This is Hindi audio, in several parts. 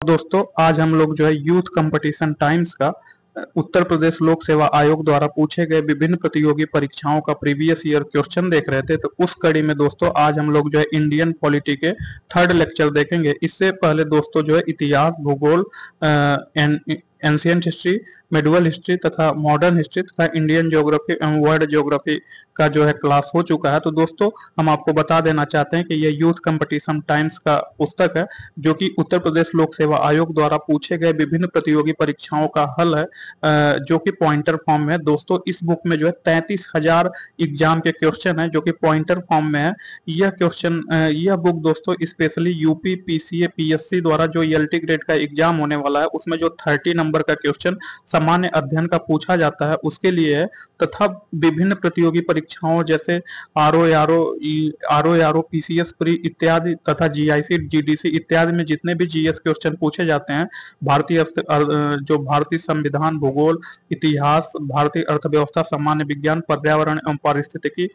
दोस्तों आज हम लोग जो है यूथ कंपटीशन टाइम्स का उत्तर प्रदेश लोक सेवा आयोग द्वारा पूछे गए विभिन्न प्रतियोगी परीक्षाओं का प्रीवियस ईयर क्वेश्चन देख रहे थे। तो उस कड़ी में दोस्तों आज हम लोग जो है इंडियन पॉलिटी के थर्ड लेक्चर देखेंगे। इससे पहले दोस्तों जो है इतिहास, भूगोल, एंशियंट हिस्ट्री, मेडुअल हिस्ट्री तथा मॉडर्न हिस्ट्री तथा इंडियन ज्योग्राफी एवं वर्ल्ड ज्योग्राफी का जो है क्लास हो चुका है। तो दोस्तों हम आपको बता देना चाहते हैं कि ये यूथ कंपटीशन टाइम्स का पुस्तक है जो कि उत्तर प्रदेश लोक सेवा आयोग द्वारा पूछे गए विभिन्न प्रतियोगी परीक्षाओं का हल है, जो कि पॉइंटर फॉर्म में है। दोस्तों इस बुक में जो है 33,000 एग्जाम के क्वेश्चन है जो कि पॉइंटर फॉर्म में है। यह बुक दोस्तों स्पेशली यूपी पीसीए पीएससी द्वारा जो एलटी ग्रेड का एग्जाम होने वाला है उसमें जो 30 नंबर का क्वेश्चन सामान्य अध्ययन का पूछा जाता है उसके लिए है, तथा विभिन्न प्रतियोगी परीक्षाओं जैसे आरओ पीसीएस प्री इत्यादि तथा जीआईसी जीडीसी इत्यादि में जितने भी जीएस क्वेश्चन पूछे जाते हैं, भारतीय संविधान, भूगोल, इतिहास, भारतीय अर्थव्यवस्था, सामान्य विज्ञान, पर्यावरण एवं पारिस्थितिकी,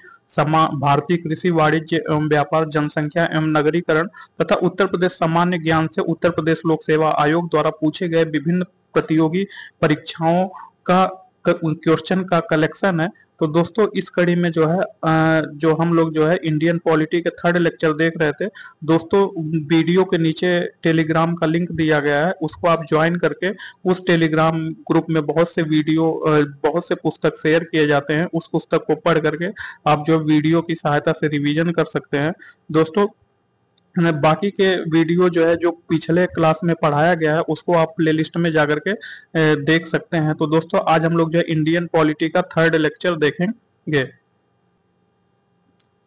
भारतीय कृषि, वाणिज्य एवं व्यापार, जनसंख्या एवं नगरीकरण तथा उत्तर प्रदेश सामान्य ज्ञान से उत्तर प्रदेश लोक सेवा आयोग द्वारा पूछे गए विभिन्न प्रतियोगी परीक्षाओं का क्वेश्चन का कलेक्शन है। तो दोस्तों इस कड़ी में जो है जो हम लोग जो है इंडियन पॉलिटी के थर्ड लेक्चर देख रहे थे। दोस्तों वीडियो के नीचे टेलीग्राम का लिंक दिया गया है, उसको आप ज्वाइन करके उस टेलीग्राम ग्रुप में बहुत से पुस्तक शेयर किए जाते हैं। उस पुस्तक को पढ़ करके आप जो वीडियो की सहायता से रिवीजन कर सकते हैं। दोस्तों बाकी के वीडियो जो है जो पिछले क्लास में पढ़ाया गया है उसको आप प्लेलिस्ट में जाकर के देख सकते हैं। तो दोस्तों आज हम लोग जो है इंडियन पॉलिटी का थर्ड लेक्चर देखेंगे।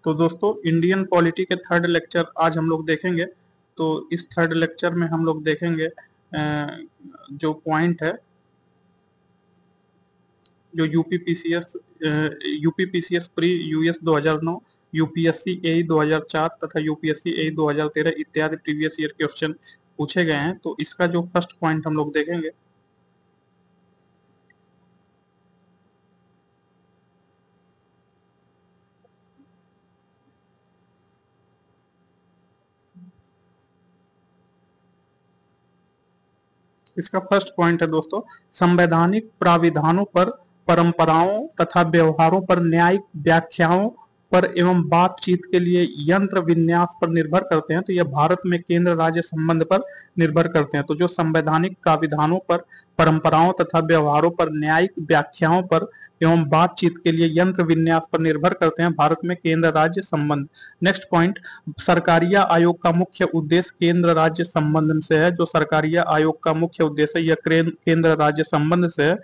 तो दोस्तों इंडियन पॉलिटी के थर्ड लेक्चर आज हम लोग देखेंगे। तो इस थर्ड लेक्चर में हम लोग देखेंगे जो पॉइंट है जो UP PCS pre US 2009, UPSC AE 2004 तथा यूपीएससी एई 2013 इत्यादि प्रीवियस ईयर क्वेश्चन पूछे गए हैं। तो इसका जो फर्स्ट पॉइंट हम लोग देखेंगे, इसका फर्स्ट पॉइंट है दोस्तों, संवैधानिक प्राविधानों पर, परंपराओं तथा व्यवहारों पर, न्यायिक व्याख्याओं पर एवं बातचीत के लिए यंत्र विन्यास पर निर्भर करते हैं। तो यह भारत में केंद्र राज्य संबंध पर निर्भर करते हैं। तो जो संवैधानिक प्राविधानों पर, परंपराओं तथा व्यवहारों पर, न्यायिक व्याख्याओं पर एवं बातचीत के लिए यंत्र विन्यास पर निर्भर करते हैं भारत में केंद्र राज्य संबंध। नेक्स्ट पॉइंट, सरकारिया आयोग का मुख्य उद्देश्य केंद्र राज्य संबंध से है। जो सरकारिया आयोग का मुख्य उद्देश्य है यह केंद्र राज्य संबंध से है।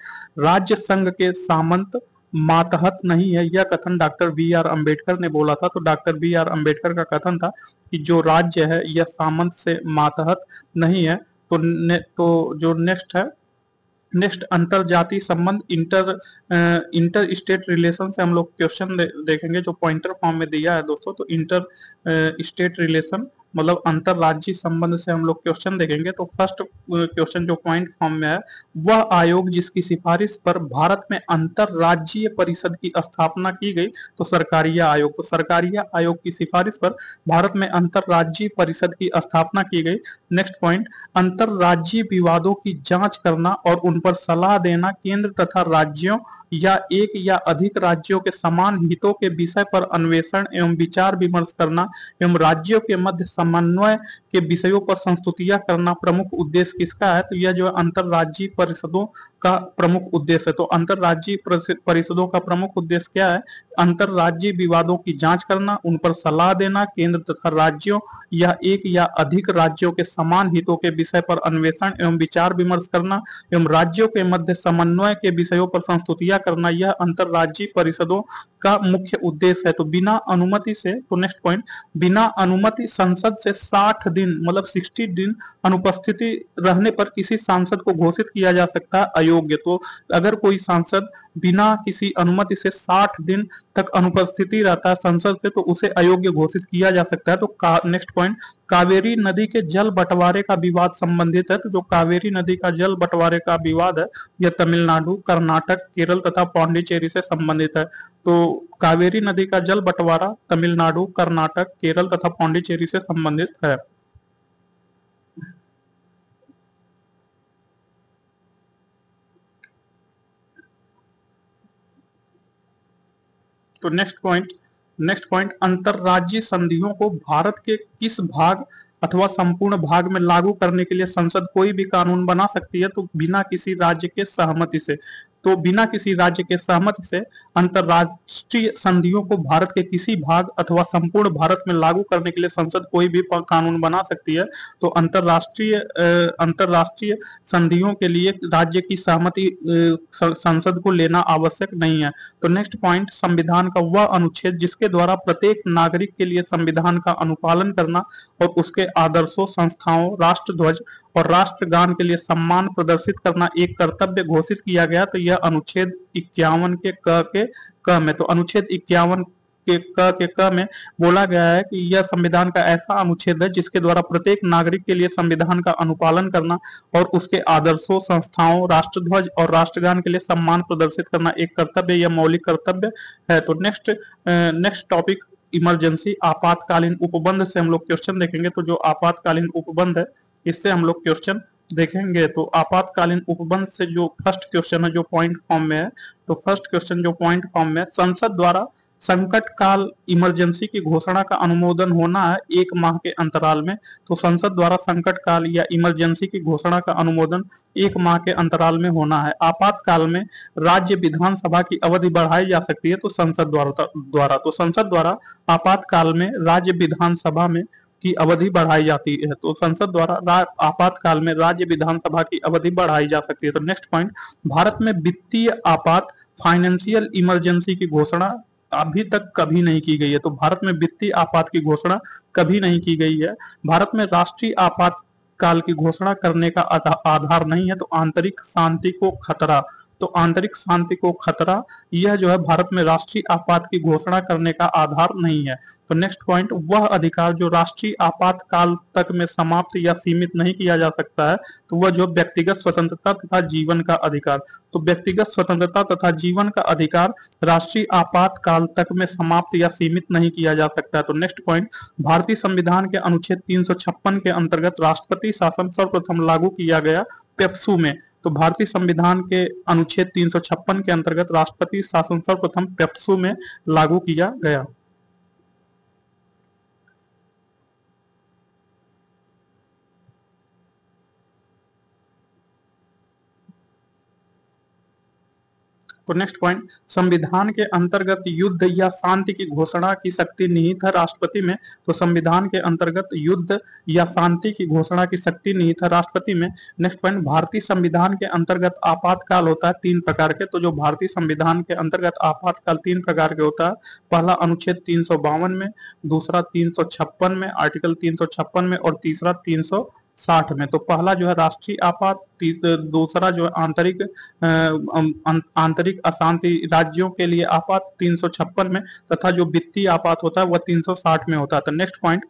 राज्य संघ के सामंत मातहत नहीं है, यह कथन डॉक्टर बी आर अम्बेडकर ने बोला था। तो डॉक्टर बी आर अम्बेडकर का कथन था कि जो राज्य है यह सामंत से मातहत नहीं है। तो जो नेक्स्ट है, नेक्स्ट अंतर जातीय संबंध, इंटर स्टेट रिलेशन से हम लोग क्वेश्चन देखेंगे जो पॉइंटर फॉर्म में दिया है दोस्तों। तो इंटर स्टेट रिलेशन मतलब अंतरराज्यीय संबंध से हम लोग क्वेश्चन देखेंगे। तो फर्स्ट क्वेश्चन जो पॉइंट फॉर्म में है, वह आयोग जिसकी सिफारिश पर भारत में अंतरराज्यीय परिषद की स्थापना की गई। तो सरकारिया आयोग। तो सरकारिया आयोग की सिफारिश पर भारत में अंतरराज्यीय परिषद की स्थापना की गई। नेक्स्ट पॉइंट, अंतरराज्यीय विवादों की जांच करना और उन पर सलाह देना केंद्र तथा राज्यों या एक या अधिक राज्यों के समान हितों के विषय पर अन्वेषण एवं विचार विमर्श करना एवं राज्यों के मध्य समन्वय के विषयों पर संस्तुतियां करना प्रमुख उद्देश्य किसका है। तो यह जो है अंतरराज्यीय परिषदों का प्रमुख उद्देश्य है। तो अंतरराज्यीय परिषदों का प्रमुख उद्देश्य क्या है? अंतरराज्यीय विवादों की जांच करना, उन पर सलाह देना, केंद्र तथा राज्यों या एक या अधिक राज्यों के समान हितों के विषय पर अन्वेषण एवं विचार विमर्श करना एवं राज्यों के मध्य समन्वय के विषयों पर संस्तुतियां करना, यह अंतरराज्यीय परिषदों का मुख्य उद्देश्य है। तो बिना अनुमति से, तो नेक्स्ट पॉइंट, बिना अनुमति संसद से 60 दिन मतलब 60 दिन अनुपस्थिति रहने पर किसी सांसद को घोषित किया जा सकता है अयोग्य। तो अगर कोई सांसद बिना किसी अनुमति से 60 दिन तक अनुपस्थिति रहता है संसद से तो उसे अयोग्य घोषित किया जा सकता है। तो नेक्स्ट पॉइंट, कावेरी नदी के जल बंटवारे का विवाद संबंधित है। तो जो कावेरी नदी का जल बंटवारे का विवाद है यह तमिलनाडु, कर्नाटक, केरल तथा पौंडीचेरी से संबंधित है। तो कावेरी नदी का जल बंटवारा तमिलनाडु, कर्नाटक, केरल तथा पौंडीचेरी से संबंधित है। तो नेक्स्ट पॉइंट अंतरराज्यीय संधियों को भारत के किस भाग अथवा संपूर्ण भाग में लागू करने के लिए संसद कोई भी कानून बना सकती है? तो बिना किसी राज्य के सहमति से। तो बिना किसी राज्य के सहमति से अंतरराष्ट्रीय संधियों को भारत के किसी भाग अथवा संपूर्ण भारत में लागू करने के लिए संसद कोई भी कानून बना सकती है। तो अंतरराष्ट्रीय संधियों के लिए राज्य की सहमति संसद को लेना आवश्यक नहीं है। तो नेक्स्ट पॉइंट संविधान का वह अनुच्छेद जिसके द्वारा प्रत्येक नागरिक के लिए संविधान का अनुपालन करना और उसके आदर्शों, संस्थाओं, राष्ट्रध्वज और राष्ट्रगान के लिए सम्मान प्रदर्शित करना एक कर्तव्य घोषित किया गया। तो यह अनुच्छेद 51 के क में, तो अनुच्छेद 51 के क में बोला गया है कि यह संविधान का ऐसा अनुच्छेद है जिसके द्वारा प्रत्येक नागरिक के लिए संविधान का अनुपालन करना और उसके आदर्शों, संस्थाओं, राष्ट्रध्वज और राष्ट्रगान के लिए सम्मान प्रदर्शित करना एक कर्तव्य या मौलिक कर्तव्य है। तो नेक्स्ट टॉपिक इमरजेंसी आपातकालीन उपबंध से हम लोग क्वेश्चन देखेंगे। तो जो आपातकालीन उपबंध है इससे हम लोग क्वेश्चन देखेंगे। तो आपातकालीन उपबंध से जो फर्स्ट क्वेश्चन है जो पॉइंट फॉर्म में है, तो फर्स्ट क्वेश्चन जो पॉइंट फॉर्म में, संसद द्वारा संकट काल इमरजेंसी की घोषणा का अनुमोदन होना है 1 माह के अंतराल में। तो संसद द्वारा संकट काल या इमरजेंसी की घोषणा का अनुमोदन 1 माह के अंतराल में होना है। आपातकाल में राज्य विधानसभा की अवधि बढ़ाई जा सकती है तो संसद द्वारा तो संसद द्वारा आपातकाल में राज्य विधानसभा में की अवधि बढ़ाई जाती है। तो संसद द्वारा आपातकाल में राज्य विधानसभा की अवधि बढ़ाई जा सकती है। तो नेक्स्ट पॉइंट भारत में वित्तीय आपात फाइनेंशियल इमरजेंसी की घोषणा अभी तक कभी नहीं की गई है। तो भारत में वित्तीय आपात की घोषणा कभी नहीं की गई है। भारत में राष्ट्रीय आपातकाल की घोषणा करने का आधार नहीं है। तो आंतरिक शांति को खतरा, तो आंतरिक शांति को खतरा यह जो है भारत में राष्ट्रीय आपात की घोषणा करने का आधार नहीं है। तो नेक्स्ट पॉइंट वह अधिकार जो राष्ट्रीय आपातकाल तक में समाप्त या सीमित नहीं किया जा सकता है, तो वह जो व्यक्तिगत स्वतंत्रता तथा जीवन का अधिकार। तो व्यक्तिगत स्वतंत्रता तथा जीवन का अधिकार राष्ट्रीय आपातकाल तक में समाप्त या सीमित नहीं किया जा सकता है। तो नेक्स्ट पॉइंट भारतीय संविधान के अनुच्छेद 356 के अंतर्गत राष्ट्रपति शासन सर्वप्रथम लागू किया गया पेप्सू में। तो भारतीय संविधान के अनुच्छेद 356 के अंतर्गत राष्ट्रपति शासन सर्वप्रथम पेप्सू में लागू किया गया। तो नेक्स्ट पॉइंट संविधान के अंतर्गत युद्ध या शांति की घोषणा की शक्ति निहित है राष्ट्रपति में। तो संविधान के अंतर्गत युद्ध या शांति की घोषणा की शक्ति निहित है राष्ट्रपति में। नेक्स्ट पॉइंट भारतीय संविधान के अंतर्गत आपातकाल होता है 3 प्रकार के। तो जो भारतीय संविधान के अंतर्गत आपातकाल 3 प्रकार के होता है। पहला अनुच्छेद 352 में, दूसरा 356 में, आर्टिकल 356 में और तीसरा 360 में। तो पहला जो है राष्ट्रीय आपात, दूसरा जो है आंतरिक अशांति राज्यों के लिए आपात 356 में, तथा जो वित्तीय आपात होता है वह 360 में होता है। तो नेक्स्ट पॉइंट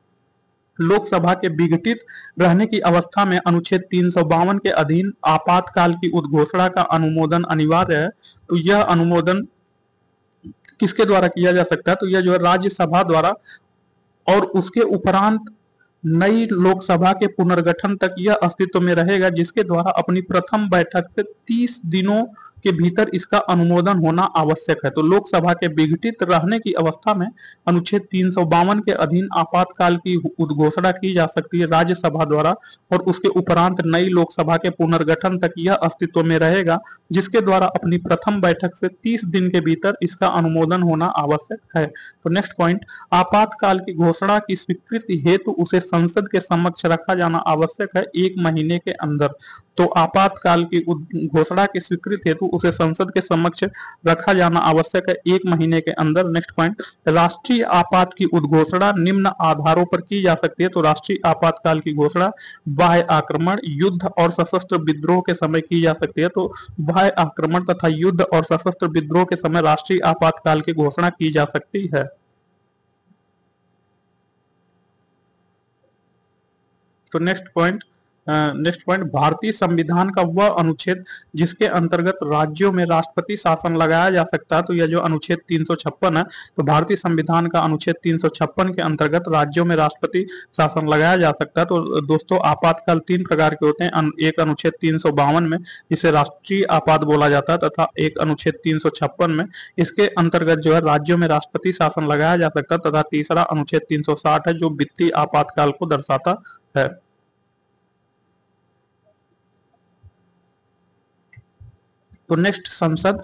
लोकसभा के विघटित रहने की अवस्था में अनुच्छेद 352 के अधीन आपातकाल की उद्घोषणा का अनुमोदन अनिवार्य है। तो यह अनुमोदन किसके द्वारा किया जा सकता है? तो यह जो है राज्यसभा द्वारा, और उसके उपरांत नई लोकसभा के पुनर्गठन तक यह अस्तित्व में रहेगा जिसके द्वारा अपनी प्रथम बैठक से 30 दिनों के भीतर इसका अनुमोदन होना आवश्यक है। तो लोकसभा के विघटित रहने की अवस्था में अनुच्छेद 352 के अधीन आपातकाल की उद्घोषणा की जा सकती है राज्यसभा द्वारा, और उसके उपरांत नई लोकसभा के पुनर्गठन तक यह अस्तित्व में रहेगा जिसके द्वारा अपनी प्रथम बैठक से 30 दिन के भीतर इसका अनुमोदन होना आवश्यक है। तो नेक्स्ट पॉइंट आपातकाल की घोषणा की स्वीकृति हेतु उसे संसद के समक्ष रखा जाना आवश्यक है 1 महीने के अंदर। तो आपातकाल की घोषणा की स्वीकृति हेतु उसे संसद के समक्ष रखा जाना आवश्यक है 1 महीने के अंदर। नेक्स्ट पॉइंट राष्ट्रीय आपात की उद्घोषणा निम्न आधारों पर की जा सकती है। तो राष्ट्रीय आपातकाल की घोषणा बाह्य आक्रमण, युद्ध और सशस्त्र विद्रोह के समय की जा सकती है। तो बाह्य आक्रमण तथा युद्ध और सशस्त्र विद्रोह के समय राष्ट्रीय आपातकाल की घोषणा की जा सकती है। तो नेक्स्ट पॉइंट नेक्स्ट पॉइंट, भारतीय संविधान का वह अनुच्छेद जिसके अंतर्गत राज्यों में राष्ट्रपति शासन लगाया जा सकता है। तो यह जो अनुच्छेद 356 है, तो भारतीय संविधान का अनुच्छेद 356 के अंतर्गत राज्यों में राष्ट्रपति शासन लगाया जा सकता है। तो दोस्तों आपातकाल 3 प्रकार के होते हैं। एक अनुच्छेद 352 में, जिसे राष्ट्रीय आपात बोला जाता है, तथा एक अनुच्छेद 356 में, इसके अंतर्गत जो है राज्यों में राष्ट्रपति शासन लगाया जा सकता है, तथा तीसरा अनुच्छेद 360 है जो वित्तीय आपातकाल को दर्शाता है। तो नेक्स्ट, संसद,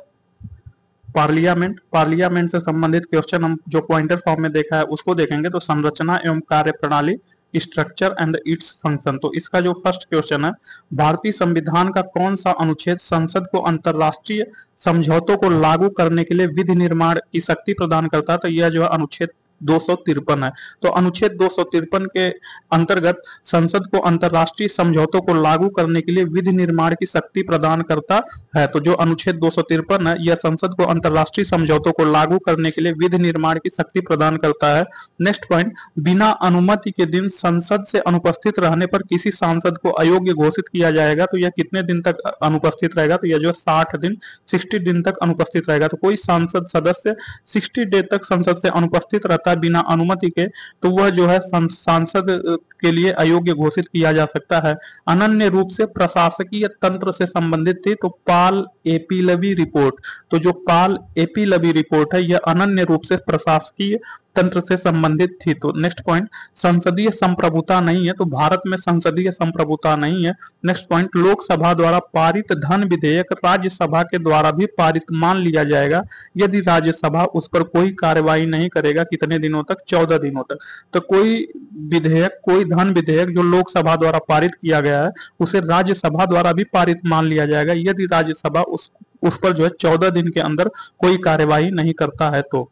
पार्लियामेंट। पार्लियामेंट से संबंधित क्वेश्चन हम जो पॉइंटर फॉर्म में देखा है उसको देखेंगे। तो संरचना एवं कार्यप्रणाली, स्ट्रक्चर एंड इट्स फंक्शन। तो इसका जो फर्स्ट क्वेश्चन है, भारतीय संविधान का कौन सा अनुच्छेद संसद को अंतरराष्ट्रीय समझौतों को लागू करने के लिए विधि निर्माण की शक्ति प्रदान करता है? तो यह जो है अनुच्छेद 253 है। तो अनुच्छेद 253 के अंतर्गत संसद को अंतरराष्ट्रीय समझौतों को लागू करने के लिए विधि निर्माण की शक्ति प्रदान करता है। तो जो अनुच्छेद 253 है, यह संसद को अंतरराष्ट्रीय समझौतों को लागू करने के लिए विधि निर्माण की शक्ति प्रदान करता है। नेक्स्ट पॉइंट, बिना अनुमति के दिन संसद से अनुपस्थित रहने पर किसी सांसद को अयोग्य घोषित किया जाएगा। तो यह कितने दिन तक अनुपस्थित रहेगा? तो यह जो 60 दिन, 60 दिन तक अनुपस्थित रहेगा। तो कोई सांसद सदस्य 60 डे तक संसद से अनुपस्थित रहता है बिना अनुमति के, तो वह जो है सांसद के लिए अयोग्य घोषित किया जा सकता है। अनन्य रूप से प्रशासकीय तंत्र से संबंधित थी, तो पाल एपीलवी रिपोर्ट। तो जो पाल एपीलवी रिपोर्ट है, यह अनन्य रूप से प्रशासकीय तंत्र से संबंधित थी। तो नेक्स्ट पॉइंट, संसदीय संप्रभुता नहीं है। तो भारत में संसदीय संप्रभुता नहीं है। नेक्स्ट पॉइंट, लोकसभा द्वारा पारित धन विधेयक राज्यसभा के द्वारा भी पारित मान लिया जाएगा यदि राज्यसभा उस पर कोई कार्रवाई नहीं करेगा। कितने दिनों तक? 14 दिनों तक। तो कोई विधेयक, कोई धन विधेयक जो लोकसभा द्वारा पारित किया गया है, उसे राज्यसभा द्वारा भी पारित मान लिया जाएगा यदि राज्यसभा उस पर जो है 14 दिन के अंदर कोई कार्यवाही नहीं करता है। तो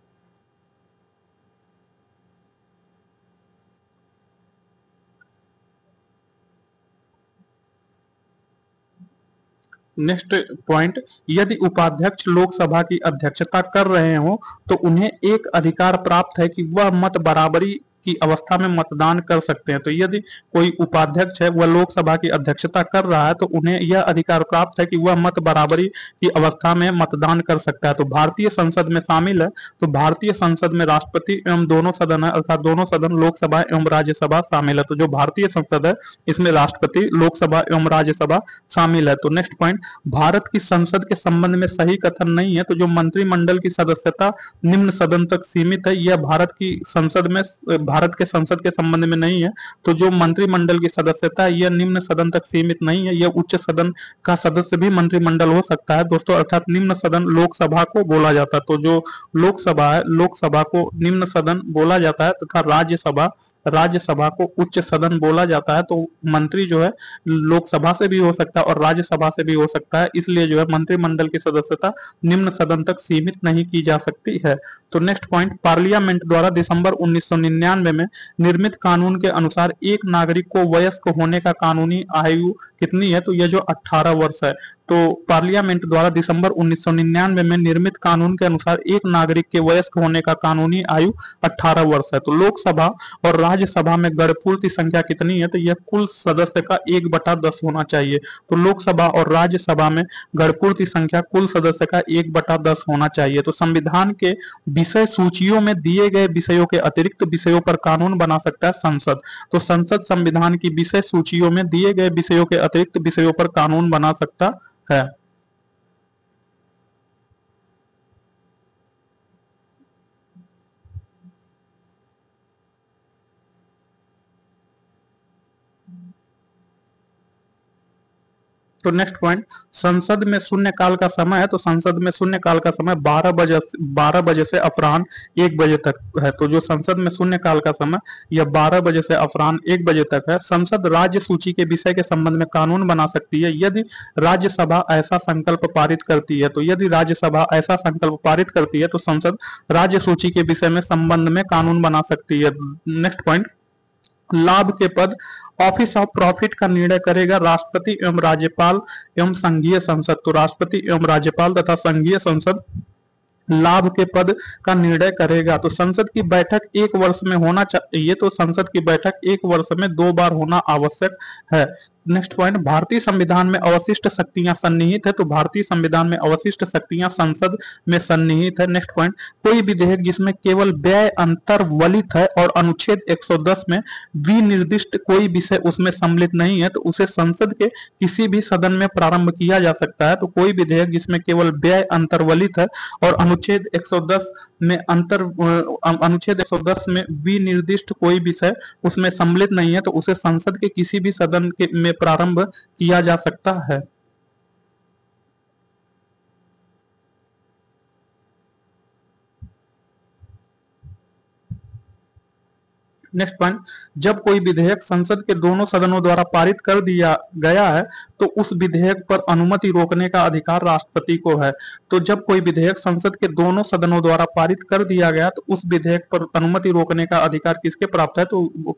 नेक्स्ट पॉइंट, यदि उपाध्यक्ष लोकसभा की अध्यक्षता कर रहे हो तो उन्हें एक अधिकार प्राप्त है कि वह मत बराबरी की अवस्था में मतदान कर सकते हैं। तो यदि कोई उपाध्यक्ष है, वह लोकसभा की अध्यक्षता कर रहा है, तो उन्हें यह अधिकार प्राप्त है कि वह मत बराबरी की अवस्था में मतदान कर सकता है। तो भारतीय संसद में शामिल है। तो भारतीय संसद में राष्ट्रपति एवं दोनों सदन है, अर्थात दोनों सदन लोकसभा एवं राज्यसभा शामिल है। तो जो भारतीय संसद है, इसमें राष्ट्रपति, लोकसभा एवं राज्यसभा शामिल है। तो नेक्स्ट पॉइंट, भारत की संसद के संबंध में सही कथन नहीं है। तो जो मंत्रिमंडल की सदस्यता निम्न सदन तक सीमित है, यह भारत की संसद में, भारत के संसद के संबंध में नहीं है। तो जो मंत्रिमंडल की सदस्यता है, यह निम्न सदन तक सीमित नहीं है। यह उच्च सदन का सदस्य भी मंत्रिमंडल हो सकता है दोस्तों, अर्थात निम्न सदन लोकसभा को बोला जाता है। तो जो लोकसभा है, लोकसभा को निम्न सदन बोला जाता है, तथा राज्यसभा को उच्च सदन बोला जाता है। तो मंत्री जो है लोकसभा से भी हो सकता है और राज्यसभा से भी हो सकता है, इसलिए जो है मंत्रिमंडल की सदस्यता निम्न सदन तक सीमित नहीं की जा सकती है। तो नेक्स्ट पॉइंट, पार्लियामेंट द्वारा दिसंबर 1999 में निर्मित कानून के अनुसार एक नागरिक को वयस्क होने का कानूनी आयु कितनी है? तो यह जो 18 वर्ष है। तो पार्लियामेंट द्वारा दिसंबर 1999 में निर्मित कानून के अनुसार एक नागरिक के वयस्क होने का कानूनी आयु 18 वर्ष है। तो लोकसभा और राज्यसभा में गणपूर्ति संख्या कितनी है? तो यह कुल सदस्य का 1/10 होना चाहिए। तो लोकसभा और राज्यसभा में गणपूर्ति संख्या कुल सदस्य का 1/10 होना चाहिए। तो संविधान के विषय सूचियों में दिए गए विषयों के अतिरिक्त विषयों पर कानून बना सकता है संसद। तो संसद संविधान की विषय सूचियों में दिए गए विषयों के अतिरिक्त विषयों पर कानून बना सकता है। तो नेक्स्ट पॉइंट, संसद में शून्यकाल का समय है। तो संसद में शून्यकाल का समय 12 बजे से अपराह्न 1 बजे तक है। तो जो संसद में शून्यकाल का समय यह 12 बजे से अपराह्न 1 बजे तक है। संसद राज्य सूची के विषय के संबंध में कानून बना सकती है यदि राज्यसभा ऐसा संकल्प पारित करती है। तो यदि राज्यसभा ऐसा संकल्प पारित करती है तो संसद राज्य सूची के विषय में संबंध में कानून बना सकती है। नेक्स्ट पॉइंट, लाभ के पद, ऑफिस ऑफ प्रॉफिट का निर्णय करेगा राष्ट्रपति एवं राज्यपाल एवं संघीय संसद। तो राष्ट्रपति एवं राज्यपाल तथा संघीय संसद लाभ के पद का निर्णय करेगा। तो संसद की बैठक 1 वर्ष में होना चाहिए। तो संसद की बैठक 1 वर्ष में 2 बार होना आवश्यक है। नेक्स्ट पॉइंट, भारतीय संविधान में अवशिष्ट शक्तियां सन्निहित है, तो भारतीय संविधान में अवशिष्ट शक्तियां संसद में सन्निहित है। नेक्स्ट पॉइंट, कोई विधेयक जिसमें केवल व्यय अंतर्वलित है और अनुच्छेद 110 में विनिर्दिष्ट कोई विषय उसमें सम्मिलित नहीं है, तो उसे संसद के किसी भी सदन में प्रारंभ किया जा सकता है। तो कोई विधेयक जिसमें केवल व्यय अंतर्वलित है और अनुच्छेद 110 में अनुच्छेद 110 में विनिर्दिष्ट कोई विषय उसमें सम्मिलित नहीं है, तो उसे संसद के किसी भी सदन में प्रारंभ किया जा सकता है। नेक्स्ट पॉइंट, जब कोई विधेयक संसद के दोनों सदनों द्वारा पारित कर दिया गया है तो उस विधेयक पर अनुमति रोकने का अधिकार राष्ट्रपति को है। तो जब कोई विधेयक संसद के दोनों सदनों द्वारा पारित कर दिया गया तो उस विधेयक पर अनुमति रोकने का अधिकार किसके प्राप्त है, तो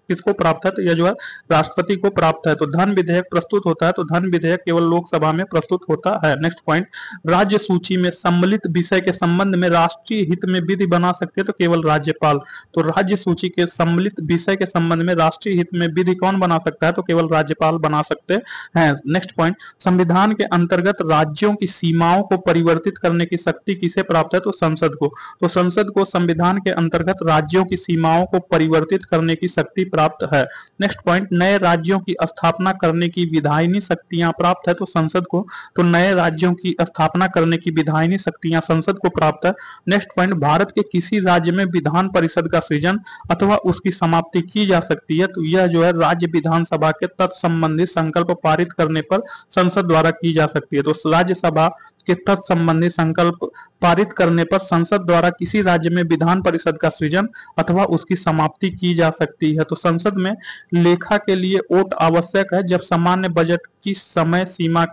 किसको प्राप्त है, तो यह जो है राष्ट्रपति को प्राप्त है। तो धन विधेयक प्रस्तुत होता है तो धन विधेयक केवल लोकसभा में प्रस्तुत होता है। नेक्स्ट पॉइंट, राज्य सूची में सम्मिलित विषय के संबंध में राष्ट्रीय हित में विधि बना सकते हैं तो केवल राज्यपाल। तो राज्य सूची के सम्मिलित विषय के संबंध में राष्ट्रीय हित में विधि कौन बना सकता है, तो केवल राज्यपाल बना सकते हैं। नेक्स्ट पॉइंट, संविधान के अंतर्गत राज्यों की सीमाओं को परिवर्तित करने की शक्ति किसे प्राप्त है, तो संसद को। तो संसद को संविधान के अंतर्गत राज्यों की सीमाओं को परिवर्तित करने की शक्ति प्राप्त है। नेक्स्ट पॉइंट, नए राज्यों की स्थापना करने की विधायिनी शक्तियां प्राप्त है तो संसद को। तो नए राज्यों की स्थापना करने की विधायिनी शक्तियां संसद को प्राप्त है। नेक्स्ट पॉइंट, भारत के किसी राज्य में विधान परिषद का सृजन अथवा उसकी समाप्ति की जा सकती है, तो यह जो है राज्य विधानसभा के तत्संबंधी संकल्प पारित करने पर संसद द्वारा की जा सकती है। तो राज्यसभा के तत्संबंधी संकल्प पारित करने पर संसद द्वारा किसी राज्य में विधान परिषद का सृजन अथवा उसकी समाप्ति की जा सकती है। तो संसद में लेखा के लिए वोट आवश्यक है जब सामान्य बजट की समय सीमा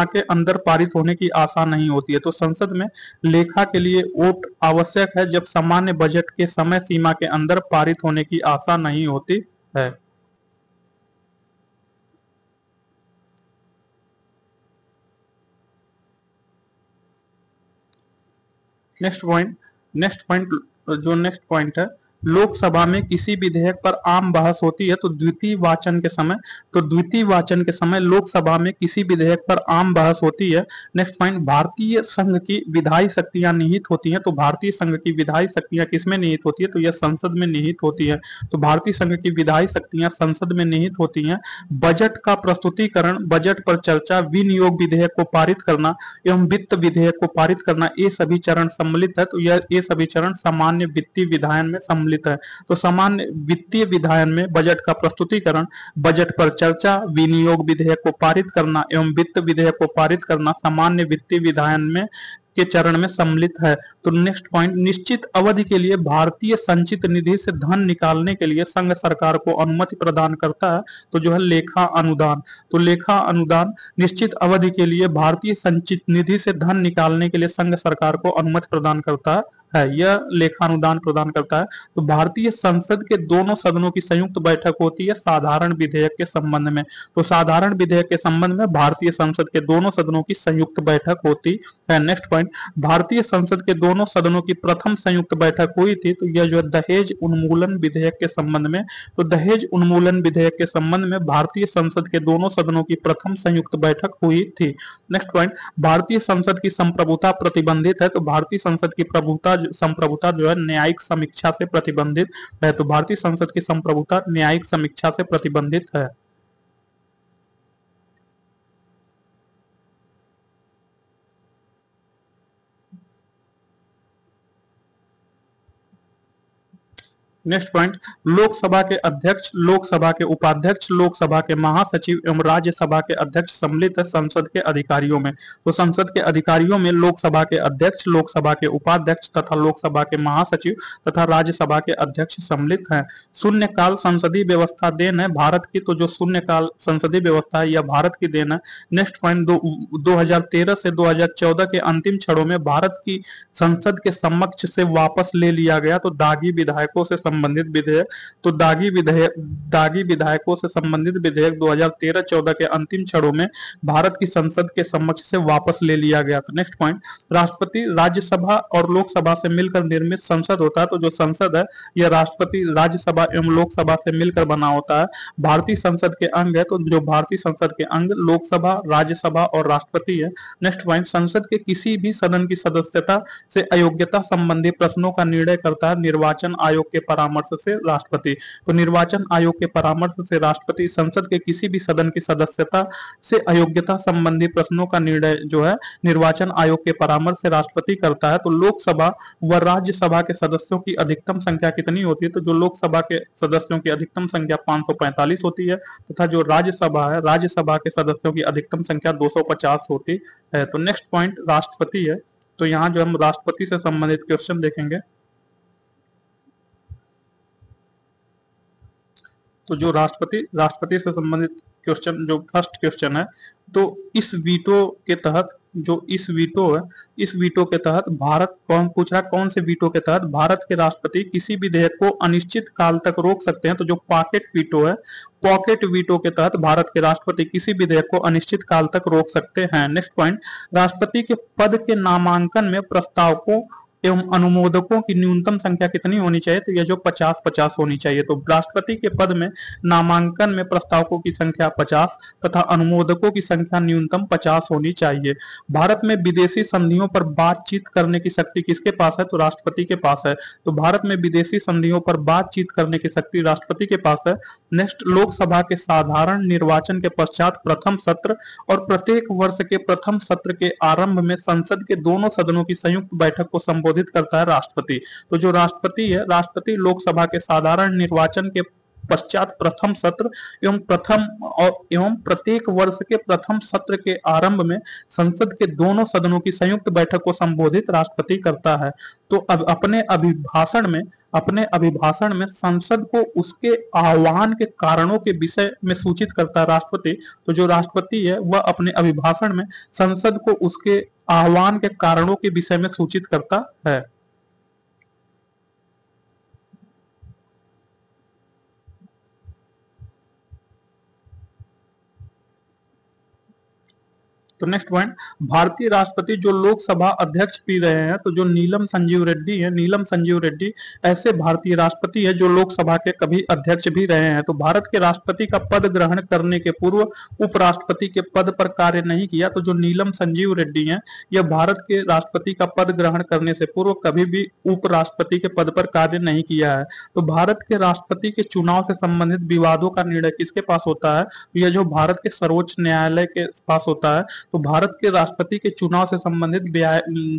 के अंदर पारित होने की आशा नहीं होती है। तो संसद में लेखा के लिए वोट आवश्यक है जब सामान्य बजट के समय सीमा के अंदर पारित होने की आशा नहीं होती है। नेक्स्ट पॉइंट है, लोकसभा में किसी विधेयक पर आम बहस होती है तो द्वितीय वाचन के समय लोकसभा में किसी विधेयक पर आम बहस होती है। नेक्स्ट पॉइंट, भारतीय संघ की विधायी शक्तियां निहित होती हैं तो भारतीय संघ की विधायी शक्तियां किसमें निहित होती है, तो यह संसद में निहित होती है। तो भारतीय संघ की विधायी शक्तियां संसद में निहित होती हैं। बजट का प्रस्तुतिकरण, बजट पर चर्चा, विनियोग विधेयक को पारित करना एवं वित्त विधेयक को पारित करना, ये सभी चरण सम्मिलित है। तो ये सभी चरण सामान्य वित्तीय विधायन में सम्मिलित है। तो सामान्य वित्तीय विधायन में बजट का प्रस्तुतिकरण, बजट पर चर्चा, विनियोग विधेयक को पारित करना एवं वित्त विधेयक को पारित करना सामान्य वित्तीय विधायन में के चरण में सम्मिलित है। तो नेक्स्ट पॉइंट, निश्चित अवधि के लिए भारतीय संचित निधि से धन निकालने के लिए संघ सरकार को अनुमति प्रदान करता है तो जो है लेखा अनुदान। तो लेखा अनुदान निश्चित अवधि के लिए भारतीय संचित निधि से धन निकालने के लिए संघ सरकार को अनुमति प्रदान करता है, यह लेखानुदान प्रदान करता है। तो भारतीय संसद के दोनों सदनों की संयुक्त बैठक होती है साधारण विधेयक के संबंध में। तो साधारण विधेयक के संबंध में भारतीय संसद के दोनों सदनों की संयुक्त बैठक होती है। नेक्स्ट पॉइंट, भारतीय संसद के दोनों सदनों की प्रथम संयुक्त बैठक हुई थी तो यह जो है दहेज उन्मूलन विधेयक के संबंध में। तो दहेज उन्मूलन विधेयक के संबंध में भारतीय संसद के दोनों सदनों की प्रथम संयुक्त बैठक हुई थी। नेक्स्ट पॉइंट, भारतीय संसद की संप्रभुता प्रतिबंधित है तो भारतीय संसद की संप्रभुता जो है न्यायिक समीक्षा से प्रतिबंधित है। तो भारतीय संसद की संप्रभुता न्यायिक समीक्षा से प्रतिबंधित है। नेक्स्ट पॉइंट, लोकसभा के अध्यक्ष, लोकसभा के उपाध्यक्ष, लोकसभा के महासचिव एवं राज्यसभा के अध्यक्ष सम्मिलित है संसद के अधिकारियों में। तो संसद के अधिकारियों में लोकसभा के अध्यक्ष, लोकसभा के उपाध्यक्ष तथा लोकसभा के महासचिव तथा राज्यसभा के अध्यक्ष सम्मिलित हैं। शून्यकाल संसदीय व्यवस्था देन है भारत की। तो जो शून्यकाल संसदीय व्यवस्था है यह भारत की देन है। नेक्स्ट पॉइंट, 2013 से 2014 के अंतिम क्षणों में भारत की संसद के समक्ष से वापस ले लिया गया तो दागी विधायकों से संबंधित विधेयक। तो दागी विधायकों से संबंधित विधेयक 2013-14 के अंतिम क्षणों में भारत की संसद के समक्ष से वापस ले लिया गया। तो नेक्स्ट पॉइंट, राष्ट्रपति राज्यसभा और लोकसभा से मिलकर निर्मित संसद होता है। तो जो संसद है यह राष्ट्रपति, राज्यसभा एवं लोकसभा से मिलकर बना होता है। भारतीय संसद के अंग है, तो जो भारतीय संसद के अंग लोकसभा, राज्यसभा और राष्ट्रपति है। नेक्स्ट पॉइंट, संसद के किसी भी सदन की सदस्यता से अयोग्यता संबंधी प्रश्नों का निर्णय करता है निर्वाचन आयोग के परामर्श से राष्ट्रपति। तो निर्वाचन आयोग के परामर्श से राष्ट्रपति संसद के किसी भी सदन की सदस्यता से अयोग्यता संबंधी प्रश्नों का निर्णय जो है निर्वाचन आयोग के परामर्श से राष्ट्रपति करता है। तो लोकसभा व राज्यसभा के सदस्यों की अधिकतम संख्या कितनी होती है? तो जो लोकसभा के सदस्यों की अधिकतम संख्या 545 होती है तथा जो राज्यसभा है, राज्यसभा के सदस्यों की अधिकतम संख्या 250 होती है। तो नेक्स्ट पॉइंट राष्ट्रपति है। तो यहाँ जो हम राष्ट्रपति से संबंधित क्वेश्चन देखेंगे, तो जो राष्ट्रपति से संबंधित क्वेश्चन, जो फर्स्ट क्वेश्चन है, तो इस वीटो के तहत, जो इस वीटो है, इस वीटो के तहत भारत, कौन पूछ रहा है, कौन से वीटो के तहत भारत के राष्ट्रपति किसी विधेयक को अनिश्चित काल तक रोक सकते हैं? तो जो पॉकेट वीटो है, पॉकेट वीटो के तहत भारत के राष्ट्रपति किसी विधेयक को अनिश्चित काल तक रोक सकते हैं। नेक्स्ट पॉइंट, राष्ट्रपति के पद के नामांकन में प्रस्तावकों एवं अनुमोदकों की न्यूनतम संख्या कितनी होनी चाहिए? तो यह जो 50-50 होनी चाहिए। तो राष्ट्रपति के पद में नामांकन में प्रस्तावकों की संख्या 50 तथा अनुमोदकों की संख्या न्यूनतम 50 होनी चाहिए। भारत में विदेशी संधियों पर बातचीत करने की शक्ति किसके पास है? तो राष्ट्रपति के पास है। तो भारत में विदेशी संधियों पर बातचीत करने की शक्ति राष्ट्रपति के पास है। नेक्स्ट, लोकसभा के साधारण निर्वाचन के पश्चात प्रथम सत्र और प्रत्येक वर्ष के प्रथम सत्र के आरंभ में संसद के दोनों सदनों की संयुक्त बैठक को संबोधित करता है राष्ट्रपति। तो जो राष्ट्रपति है, राष्ट्रपति लोकसभा के साधारण निर्वाचन के पश्चात प्रथम सत्र एवं प्रत्येक वर्ष के प्रथम सत्र के आरंभ में संसद के दोनों सदनों की संयुक्त बैठक को संबोधित राष्ट्रपति करता है। तो अब अपने अभिभाषण में संसद को उसके आह्वान के कारणों के विषय में सूचित करता है राष्ट्रपति। तो जो राष्ट्रपति है वह अपने अभिभाषण में संसद को उसके आह्वान के कारणों के विषय में सूचित करता है। तो नेक्स्ट पॉइंट, भारतीय राष्ट्रपति जो लोकसभा अध्यक्ष भी रहे हैं, तो जो नीलम संजीव रेड्डी है, नीलम संजीव रेड्डी ऐसे भारतीय राष्ट्रपति है जो लोकसभा के कभी अध्यक्ष भी रहे हैं। तो भारत के राष्ट्रपति का पद ग्रहण करने के पूर्व उपराष्ट्रपति के पद पर कार्य नहीं किया। तो जो नीलम संजीव रेड्डी है, यह भारत के राष्ट्रपति का पद ग्रहण करने से पूर्व कभी भी उपराष्ट्रपति के पद पर कार्य नहीं किया है। तो भारत के राष्ट्रपति के चुनाव से संबंधित विवादों का निर्णय किसके पास होता है? यह जो भारत के सर्वोच्च न्यायालय के पास होता है। तो भारत के राष्ट्रपति के चुनाव से संबंधित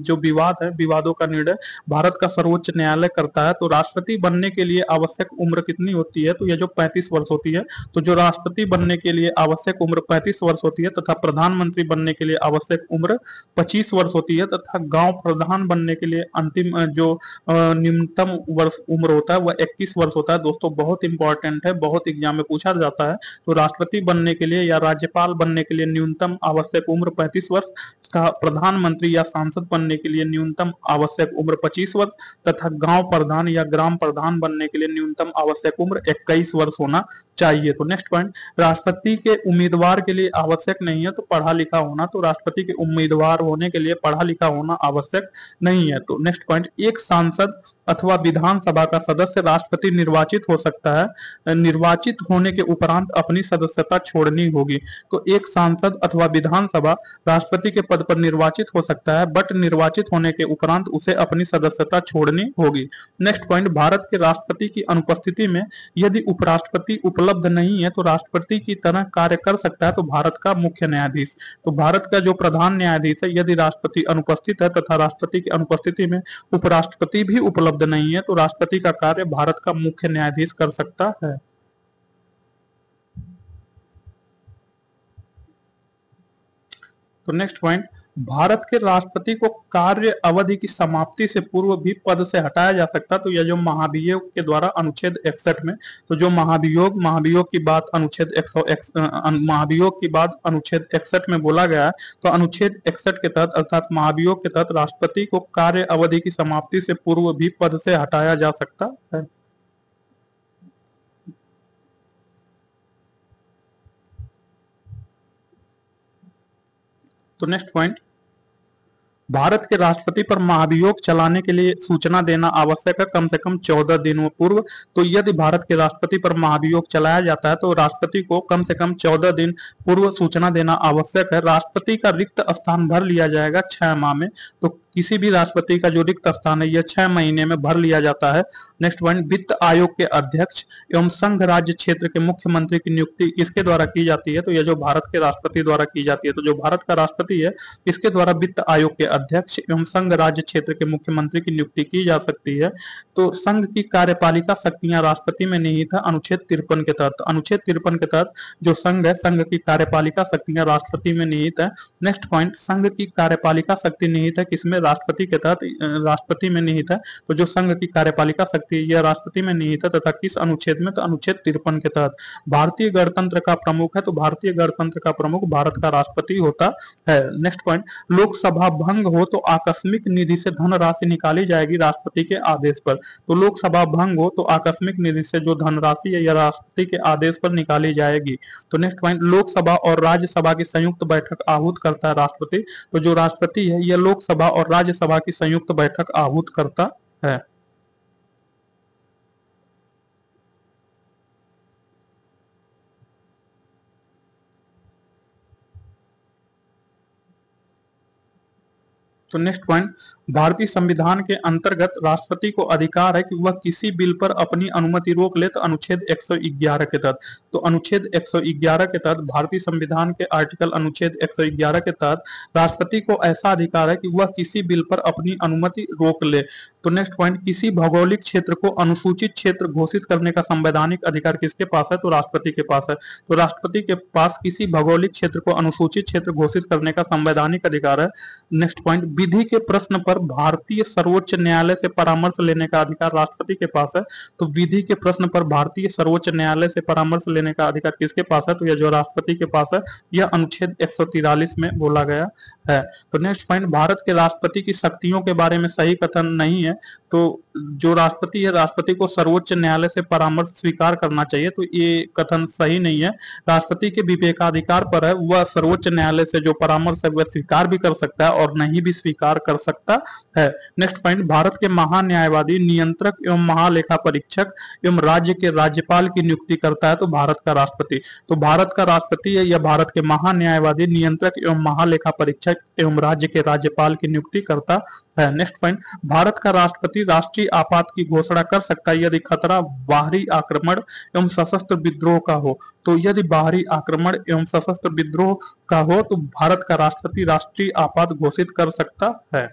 जो विवाद है, विवादों का निर्णय भारत का सर्वोच्च न्यायालय करता है। तो राष्ट्रपति बनने के लिए आवश्यक उम्र कितनी होती है? तो यह जो 35 वर्ष होती है। तो जो राष्ट्रपति बनने के लिए आवश्यक उम्र 35 वर्ष होती है तथा प्रधानमंत्री बनने के लिए आवश्यक उम्र 25 वर्ष होती है तथा गांव प्रधान बनने के लिए अंतिम जो न्यूनतम वर्ष उम्र होता है वह 21 वर्ष होता है। दोस्तों बहुत इंपॉर्टेंट है, बहुत एग्जाम में पूछा जाता है। तो राष्ट्रपति बनने के लिए या राज्यपाल बनने के लिए न्यूनतम आवश्यक उम्र 35 वर्ष का, प्रधानमंत्री या सांसद बनने के लिए न्यूनतम आवश्यक उम्र 25 वर्ष तथा गांव प्रधान या ग्राम प्रधान बनने के लिए न्यूनतम आवश्यक उम्र 21 वर्ष होना चाहिए। तो नेक्स्ट पॉइंट, राष्ट्रपति के उम्मीदवार के लिए आवश्यक नहीं है तो पढ़ा लिखा होना। तो राष्ट्रपति के उम्मीदवार होने के लिए पढ़ा लिखा होना आवश्यक नहीं है। तो नेक्स्ट पॉइंट, एक सांसद अथवा विधानसभा का सदस्य राष्ट्रपति निर्वाचित हो सकता है, निर्वाचित होने के उपरांत अपनी सदस्यता छोड़नी होगी। तो एक सांसद अथवा विधानसभा राष्ट्रपति के पद पर निर्वाचित हो सकता है, बट निर्वाचित होने के उपरांत उसे अपनी सदस्यता छोड़नी होगी। नेक्स्ट पॉइंट, भारत के राष्ट्रपति की अनुपस्थिति में यदि उपराष्ट्रपति उपलब्ध नहीं है तो राष्ट्रपति की तरह कार्य कर सकता है तो भारत का मुख्य न्यायाधीश। तो भारत का जो प्रधान न्यायाधीश है, यदि राष्ट्रपति अनुपस्थित है तथा राष्ट्रपति की अनुपस्थिति में उपराष्ट्रपति भी उपलब्ध नहीं है तो राष्ट्रपति का कार्य भारत का मुख्य न्यायाधीश कर सकता है। तो नेक्स्ट पॉइंट, भारत के राष्ट्रपति को कार्य अवधि की समाप्ति से पूर्व भी पद से हटाया जा सकता। तो यह जो महाभियोग के द्वारा अनुच्छेद 61 में, तो जो महाभियोग की बात अनुच्छेद 61 में बोला गया है, तो अनुच्छेद 61 के तहत अर्थात महाभियोग के तहत राष्ट्रपति को कार्य अवधि की समाप्ति से पूर्व भी पद से हटाया जा सकता है। तो नेक्स्ट पॉइंट, भारत के राष्ट्रपति पर महाभियोग चलाने के लिए सूचना देना आवश्यक है कम से कम 14 दिनों पूर्व। तो यदि भारत के राष्ट्रपति पर महाभियोग चलाया जाता है तो राष्ट्रपति को कम से कम 14 दिन पूर्व सूचना देना आवश्यक है। राष्ट्रपति का रिक्त स्थान भर लिया जाएगा 6 माह में। तो किसी भी राष्ट्रपति का जो रिक्त स्थान है यह 6 महीने में भर लिया जाता है। नेक्स्ट पॉइंट, वित्त आयोग के अध्यक्ष एवं संघ राज्य क्षेत्र के मुख्यमंत्री की नियुक्ति किसके द्वारा की जाती है? तो यह जो भारत के राष्ट्रपति द्वारा की जाती है। तो जो भारत का राष्ट्रपति है इसके द्वारा वित्त आयोग के अध्यक्ष एवं संघ राज्य क्षेत्र के मुख्यमंत्री की नियुक्ति की जा सकती है। तो संघ की कार्यपालिका शक्तियां राष्ट्रपति में निहित है अनुच्छेद 53 के तहत। अनुच्छेद 53 के तहत जो संघ है, संघ की कार्यपालिका शक्तियां राष्ट्रपति में निहित है। नेक्स्ट पॉइंट, संघ की कार्यपालिका शक्ति निहित है किसमें? राष्ट्रपति के तहत, राष्ट्रपति में निहित है। तो जो संघ की कार्यपालिका शक्ति यह राष्ट्रपति में निहित है तथा किस अनुच्छेद में? तो अनुच्छेद 53 के तहत। भारतीय गणतंत्र का प्रमुख है, तो भारतीय गणतंत्र का प्रमुख भारत का राष्ट्रपति होता है। नेक्स्ट पॉइंट, लोकसभा भंग हो तो आकस्मिक निधि से धनराशि निकाली जाएगी राष्ट्रपति के आदेश पर। तो लोकसभा भंग हो तो आकस्मिक निधि से जो धनराशि है यह राष्ट्रपति के आदेश पर निकाली जाएगी। तो नेक्स्ट पॉइंट, लोकसभा और राज्यसभा की संयुक्त बैठक आहूत करता है राष्ट्रपति। तो जो राष्ट्रपति है यह लोकसभा और राज्यसभा की संयुक्त बैठक आहूत करता है। तो नेक्स्ट पॉइंट, भारतीय संविधान के अंतर्गत राष्ट्रपति को अधिकार है कि वह किसी बिल पर अपनी अनुमति रोक ले। तो अनुच्छेद 111 के तहत। तो अनुच्छेद 111 के तहत भारतीय संविधान के आर्टिकल अनुच्छेद 111 के तहत राष्ट्रपति को ऐसा अधिकार है कि वह किसी बिल पर अपनी अनुमति रोक ले। तो नेक्स्ट पॉइंट, किसी भौगोलिक क्षेत्र को अनुसूचित क्षेत्र घोषित करने का संवैधानिक अधिकार किसके पास है? तो राष्ट्रपति के पास है। तो राष्ट्रपति के पास किसी भौगोलिक क्षेत्र को अनुसूचित क्षेत्र घोषित करने का संवैधानिक अधिकार है। नेक्स्ट पॉइंट, विधि के प्रश्न पर भारतीय सर्वोच्च न्यायालय से परामर्श लेने का अधिकार राष्ट्रपति के पास है। तो विधि के प्रश्न पर भारतीय सर्वोच्च न्यायालय से परामर्श लेने का अधिकार किसके पास है? तो यह जो राष्ट्रपति के पास है यह अनुच्छेद 143 में बोला गया है। तो नेक्स्ट पॉइंट, भारत के राष्ट्रपति की शक्तियों के बारे में सही कथन नहीं है। तो जो राष्ट्रपति है, राष्ट्रपति को सर्वोच्च न्यायालय से परामर्श स्वीकार करना चाहिए। तो ये कथन सही नहीं है। राष्ट्रपति के विवेकाधिकार पर है, वह सर्वोच्च न्यायालय से जो परामर्श है वह स्वीकार भी कर सकता है और नहीं भी स्वीकार कर सकता है। नेक्स्ट पॉइंट, भारत के महान्यायवादी, नियंत्रक एवं महालेखा परीक्षक एवं राज्य के राज्यपाल की नियुक्ति करता है तो भारत का राष्ट्रपति। तो भारत का राष्ट्रपति है, यह भारत के महान्यायवादी, नियंत्रक एवं महालेखा परीक्षक एवं राज्य के राज्यपाल की नियुक्ति करता है। नेक्स्ट पॉइंट, भारत का राष्ट्रपति राष्ट्रीय आपात की घोषणा कर सकता है यदि खतरा बाहरी आक्रमण एवं सशस्त्र विद्रोह का हो। तो यदि बाहरी आक्रमण एवं सशस्त्र विद्रोह का हो तो भारत का राष्ट्रपति राष्ट्रीय आपात घोषित कर सकता है।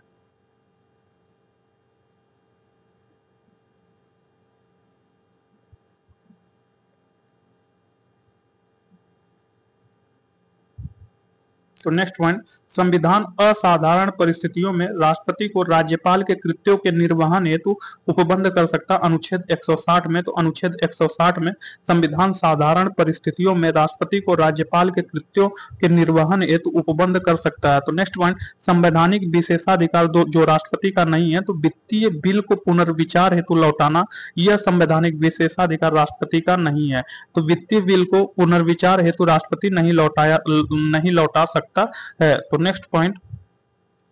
तो नेक्स्ट पॉइंट, संविधान असाधारण परिस्थितियों में राष्ट्रपति को राज्यपाल के कृत्यों के निर्वहन हेतु उपबंध कर सकता। अनुच्छेद 160 में। तो अनुच्छेद 160 में संविधान साधारण परिस्थितियों में राष्ट्रपति को राज्यपाल के कृत्यों के निर्वहन हेतु उपबंध कर सकता है। तो नेक्स्ट पॉइंट, संवैधानिक विशेषाधिकार जो राष्ट्रपति का नहीं है। तो वित्तीय बिल को पुनर्विचार हेतु लौटाना यह संवैधानिक विशेषाधिकार राष्ट्रपति का नहीं है। तो वित्तीय बिल को पुनर्विचार हेतु राष्ट्रपति नहीं लौटा सकता है। तो नेक्स्ट पॉइंट,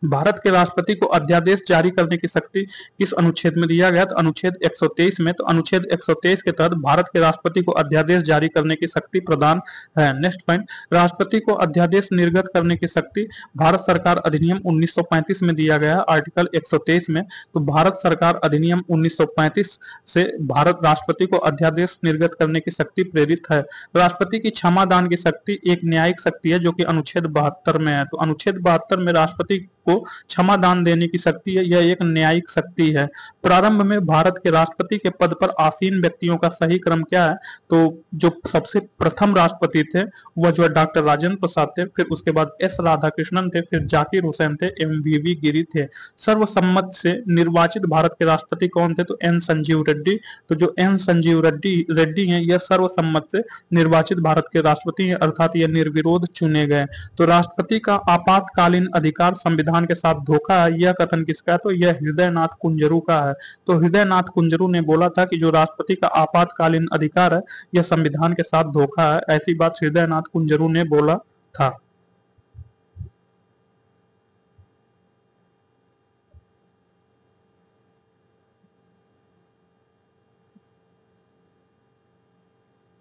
भारत के राष्ट्रपति को अध्यादेश जारी करने की शक्ति किस अनुच्छेद में दिया गया? तो अनुच्छेद 123 में। तो अनुच्छेद 123 के तहत भारत के राष्ट्रपति को अध्यादेश जारी करने की शक्ति प्रदान है। नेक्स्ट पॉइंट, राष्ट्रपति को अध्यादेश निर्गत करने की शक्ति भारत सरकार अधिनियम 1935 में दिया गया है, आर्टिकल 123 में। तो भारत सरकार अधिनियम 1935 से भारत राष्ट्रपति को अध्यादेश निर्गत करने की शक्ति प्रेरित है। राष्ट्रपति की क्षमा दान की शक्ति एक न्यायिक शक्ति है जो कि अनुच्छेद 72 में है। तो अनुच्छेद 72 में राष्ट्रपति को क्षमा दान देने की शक्ति है, यह एक न्यायिक शक्ति है। प्रारंभ में भारत के राष्ट्रपति के पद पर आसीन व्यक्तियों का सही क्रम क्या है? तो जो सबसे प्रथम राष्ट्रपति थे वह जो है डॉक्टर राजेंद्र प्रसाद थे, फिर उसके बाद एस राधाकृष्णन थे, फिर जाकिर हुसैन थे एवं वीवी गिरी थे। सर्वसम्मत से निर्वाचित भारत के राष्ट्रपति कौन थे? तो एन संजीव रेड्डी। तो जो एन संजीव रेड्डी हैं यह सर्वसम्मत से निर्वाचित भारत के राष्ट्रपति हैं, अर्थात यह निर्विरोध चुने गए। तो राष्ट्रपति का आपातकालीन अधिकार संविधान के साथ धोखा है, यह कथन किसका है? तो यह हृदयनाथ कुंजरू का है। तो हृदयनाथ कुंजरू ने बोला था कि जो राष्ट्रपति का आपातकालीन अधिकार है यह संविधान के साथ धोखा है। ऐसी बात हृदयनाथ कुंजरू ने बोला था।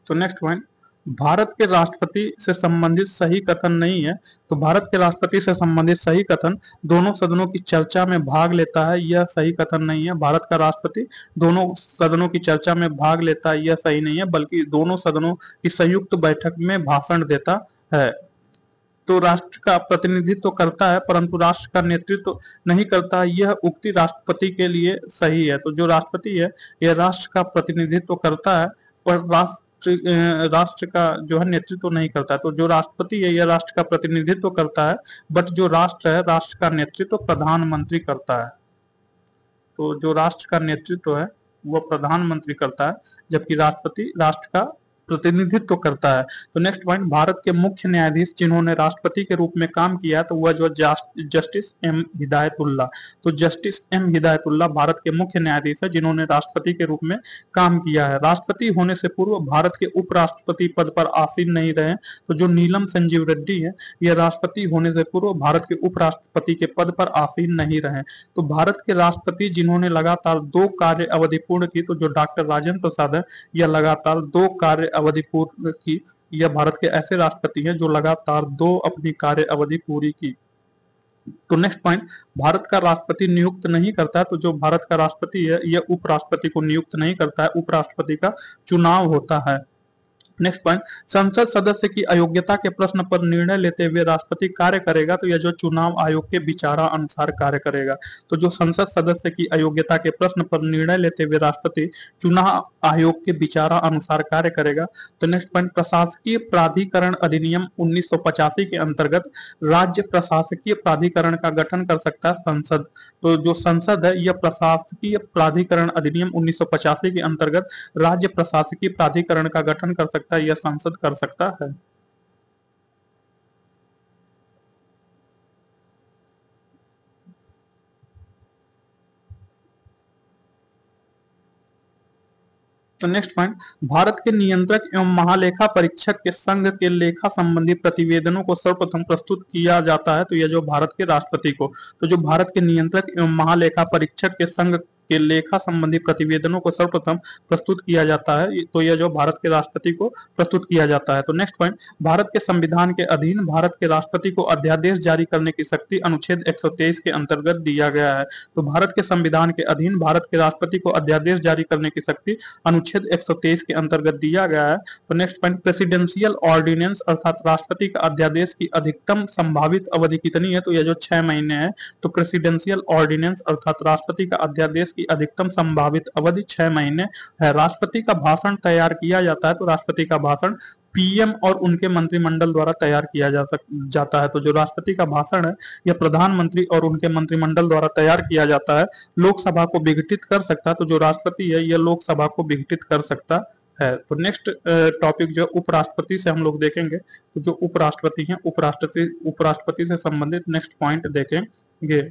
तो नेक्स्ट पॉइंट, भारत के राष्ट्रपति से संबंधित सही कथन नहीं है। तो भारत के राष्ट्रपति से संबंधित सही कथन दोनों सदनों की चर्चा में भाग लेता है, यह सही कथन नहीं है। भारत का राष्ट्रपति दोनों सदनों की चर्चा में भाग लेता है, यह सही नहीं है, बल्कि दोनों सदनों की संयुक्त बैठक में भाषण देता है। तो राष्ट्र का प्रतिनिधित्व करता है परंतु राष्ट्र का नेतृत्व नहीं करता, यह उक्ति राष्ट्रपति के लिए सही है। तो जो राष्ट्रपति है यह राष्ट्र का प्रतिनिधित्व करता है पर राष्ट्र का जो है नेतृत्व नहीं करता है। तो जो राष्ट्रपति है यह राष्ट्र का प्रतिनिधित्व करता है, बट जो राष्ट्र है राष्ट्र का नेतृत्व प्रधानमंत्री करता है। तो जो राष्ट्र का नेतृत्व है वह प्रधानमंत्री करता है, जबकि राष्ट्रपति राष्ट्र का प्रतिनिधित्व करता है। तो नेक्स्ट पॉइंट, भारत के मुख्य न्यायाधीश जिन्होंने राष्ट्रपति के रूप में काम किया तो वह जो जस्टिस एम हिदायतुल्ला। तो जस्टिस एम हिदायतुल्ला भारत के मुख्य न्यायाधीश है जिन्होंने राष्ट्रपति के रूप में काम किया है। राष्ट्रपति होने से पूर्व भारत के उपराष्ट्रपति पद पर आसीन नहीं रहे। तो जो नीलम संजीव रेड्डी है यह राष्ट्रपति होने से पूर्व भारत के उपराष्ट्रपति के पद पर आसीन नहीं रहे। तो भारत के राष्ट्रपति जिन्होंने लगातार 2 कार्य अवधि पूर्ण की, तो जो डॉक्टर राजेंद्र प्रसाद है यह लगातार 2 कार्य अवधि पूर्ण की। यह भारत के ऐसे राष्ट्रपति हैं जो लगातार 2 अपनी कार्य अवधि पूरी की। तो नेक्स्ट पॉइंट, भारत का राष्ट्रपति नियुक्त नहीं करता है। तो जो भारत का राष्ट्रपति है यह उपराष्ट्रपति को नियुक्त नहीं करता है, उपराष्ट्रपति का चुनाव होता है। नेक्स्ट पॉइंट, संसद सदस्य की अयोग्यता के प्रश्न पर निर्णय लेते हुए राष्ट्रपति कार्य करेगा। तो यह जो चुनाव आयोग के विचारा अनुसार कार्य करेगा। तो जो संसद सदस्य की अयोग्यता के प्रश्न पर निर्णय लेते हुए राष्ट्रपति चुनाव आयोग के विचारा अनुसार कार्य करेगा। तो नेक्स्ट पॉइंट, प्रशासकीय प्राधिकरण अधिनियम 1985 के अंतर्गत राज्य प्रशासकीय प्राधिकरण का गठन कर सकता है संसद। तो जो संसद है यह प्रशासकीय प्राधिकरण अधिनियम 1985 के अंतर्गत राज्य प्रशासकीय प्राधिकरण का गठन कर सकता है, यह संसद कर सकता है। तो नेक्स्ट पॉइंट, भारत के नियंत्रक एवं महालेखा परीक्षक के संघ के लेखा संबंधी प्रतिवेदनों को सर्वप्रथम प्रस्तुत किया जाता है। तो यह जो भारत के राष्ट्रपति को, तो जो भारत के नियंत्रक एवं महालेखा परीक्षक के संघ के लेखा संबंधी प्रतिवेदनों को सर्वप्रथम प्रस्तुत किया जाता है। तो यह जो भारत के राष्ट्रपति को प्रस्तुत किया जाता है। तो नेक्स्ट पॉइंट, भारत के संविधान के अधीन भारत के राष्ट्रपति को अध्यादेश जारी करने की शक्ति अनुच्छेद 123 के अंतर्गत दिया गया है। तो भारत के संविधान के अधीन भारत के राष्ट्रपति को अध्यादेश जारी करने की शक्ति अनुच्छेद 123 के अंतर्गत दिया गया है। तो नेक्स्ट पॉइंट, प्रेसिडेंशियल ऑर्डिनेंस अर्थात राष्ट्रपति का अध्यादेश की अधिकतम संभावित अवधि कितनी है? तो यह जो 6 महीने है। तो प्रेसिडेंशियल ऑर्डिनेंस अर्थात राष्ट्रपति का अध्यादेश की अधिकतम संभावित अवधि 6 महीने है। राष्ट्रपति का भाषण तैयार किया जाता है। तो राष्ट्रपति का भाषण पीएम और उनके मंत्रिमंडल द्वारा तैयार किया जाता है। तो जो राष्ट्रपति का भाषण है यह प्रधानमंत्री और उनके मंत्रिमंडल द्वारा तैयार किया जाता है। लोकसभा को विघटित कर सकता है। तो जो राष्ट्रपति है यह लोकसभा को विघटित कर सकता है। तो नेक्स्ट टॉपिक जो उपराष्ट्रपति से हम लोग देखेंगे। तो जो उपराष्ट्रपति हैं उपराष्ट्रपति से संबंधित नेक्स्ट पॉइंट देखेंगे।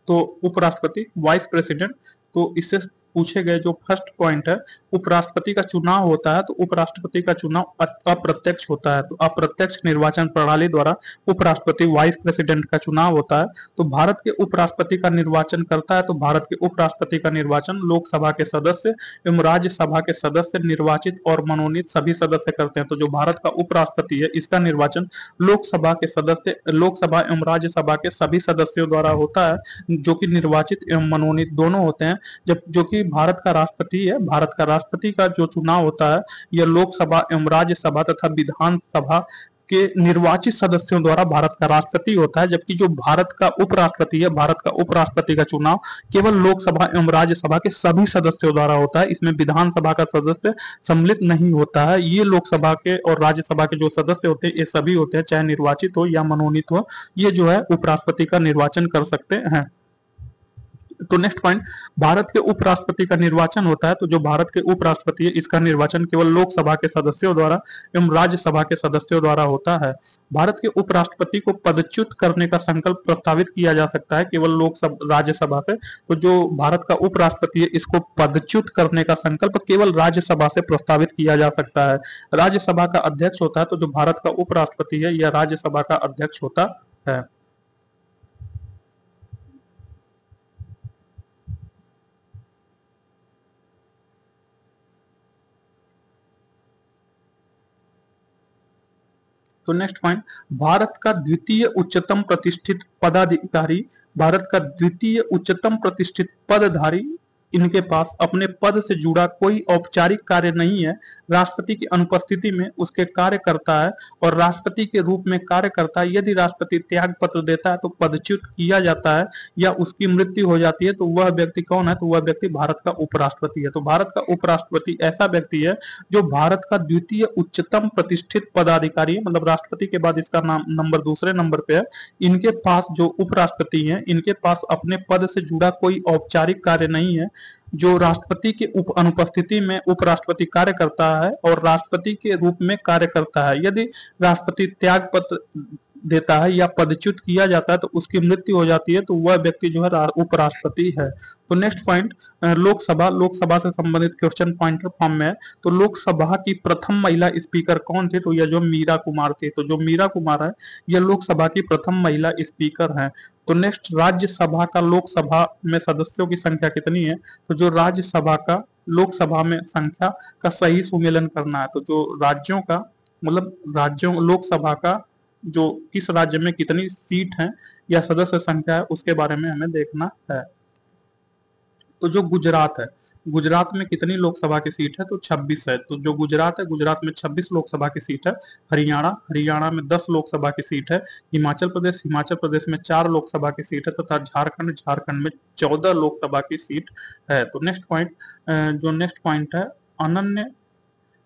तो उपराष्ट्रपति वाइस प्रेसिडेंट, तो इससे पूछे गए जो फर्स्ट पॉइंट है, उपराष्ट्रपति का चुनाव होता है। तो उपराष्ट्रपति का चुनाव अप्रत्यक्ष होता है। तो अप्रत्यक्ष निर्वाचन प्रणाली द्वारा उपराष्ट्रपति वाइस प्रेसिडेंट का चुनाव होता है। तो भारत के उपराष्ट्रपति का निर्वाचन करता है। तो भारत के उपराष्ट्रपति का निर्वाचन लोकसभा के सदस्य एवं राज्यसभा के सदस्य निर्वाचित और मनोनीत सभी सदस्य करते हैं। तो जो भारत का उपराष्ट्रपति है इसका निर्वाचन लोकसभा के सदस्य, लोकसभा एवं राज्यसभा के सभी सदस्यों द्वारा होता है, जो कि निर्वाचित एवं मनोनीत दोनों होते हैं। जब जो कि भारत का राष्ट्रपति है, भारत का राष्ट्रपति का जो चुनाव होता है यह लोकसभा एवं राज्यसभा तथा विधानसभा के निर्वाचित सदस्यों द्वारा भारत का राष्ट्रपति होता है। जबकि जो भारत का उपराष्ट्रपति है, भारत का उपराष्ट्रपति का चुनाव केवल लोकसभा एवं राज्यसभा के सभी सदस्यों द्वारा होता है। इसमें विधानसभा का सदस्य सम्मिलित नहीं होता है। ये लोकसभा के और राज्यसभा के जो सदस्य होते हैं ये सभी होते हैं, चाहे निर्वाचित हो या मनोनीत हो, ये जो है उपराष्ट्रपति का निर्वाचन कर सकते हैं। तो नेक्स्ट पॉइंट, भारत के उपराष्ट्रपति का निर्वाचन होता है। तो जो भारत के उपराष्ट्रपति है इसका निर्वाचन केवल लोकसभा के सदस्यों द्वारा एवं राज्यसभा के सदस्यों द्वारा होता है। भारत के उपराष्ट्रपति को पदच्युत करने का संकल्प प्रस्तावित किया जा सकता है केवल लोकसभा राज्यसभा से। तो जो भारत का उपराष्ट्रपति है इसको पदच्युत करने का संकल्प केवल राज्यसभा से प्रस्तावित किया जा सकता है। राज्यसभा का अध्यक्ष होता है। तो जो भारत का उपराष्ट्रपति है यह राज्यसभा का अध्यक्ष होता है। तो नेक्स्ट पॉइंट, भारत का द्वितीय उच्चतम प्रतिष्ठित पदाधिकारी, भारत का द्वितीय उच्चतम प्रतिष्ठित पदधारी, इनके पास अपने पद से जुड़ा कोई औपचारिक कार्य नहीं है, राष्ट्रपति की अनुपस्थिति में उसके कार्य करता है और राष्ट्रपति के रूप में कार्य करता है। यदि राष्ट्रपति त्याग पत्र देता है तो पदच्युत किया जाता है या उसकी मृत्यु हो जाती है तो वह व्यक्ति कौन है, तो वह व्यक्ति भारत का उपराष्ट्रपति है। तो भारत का उपराष्ट्रपति ऐसा व्यक्ति है जो भारत का द्वितीय उच्चतम प्रतिष्ठित पदाधिकारी है, मतलब राष्ट्रपति के बाद इसका नाम नंबर दूसरे नंबर पे है। इनके पास जो उपराष्ट्रपति हैं, इनके पास अपने पद से जुड़ा कोई औपचारिक कार्य नहीं है। जो राष्ट्रपति के अनुपस्थिति में उपराष्ट्रपति कार्य करता है और राष्ट्रपति के रूप में कार्य करता है। यदि राष्ट्रपति त्याग पत्र देता है या पदच्युत किया जाता है तो उसकी मृत्यु हो जाती है तो वह व्यक्ति जो है उपराष्ट्रपति है। तो नेक्स्ट पॉइंट, लोकसभा, लोकसभा से संबंधित क्वेश्चन पॉइंटर फॉर्म में है। तो लोकसभा की प्रथम महिला स्पीकर कौन थे, तो यह जो मीरा कुमार थी। तो जो मीरा कुमार है यह लोकसभा की प्रथम महिला स्पीकर है। तो नेक्स्ट, राज्यसभा का लोकसभा में सदस्यों की संख्या कितनी है, तो जो राज्यसभा का लोकसभा में संख्या का सही सुमेलन करना है। तो जो राज्यों का मतलब राज्यों लोकसभा का जो किस राज्य में कितनी सीट है या सदस्य संख्या है उसके बारे में हमें देखना है। तो जो गुजरात है, गुजरात में कितनी लोकसभा की सीट है, तो 26 है। तो जो गुजरात है, गुजरात में 26 लोकसभा की सीट है। हरियाणा, हरियाणा में 10 लोकसभा की सीट है। हिमाचल प्रदेश, हिमाचल प्रदेश में 4 लोकसभा की सीट है तथा झारखंड, झारखंड में 14 लोकसभा की सीट है। तो नेक्स्ट पॉइंट, जो नेक्स्ट पॉइंट है, अनन्य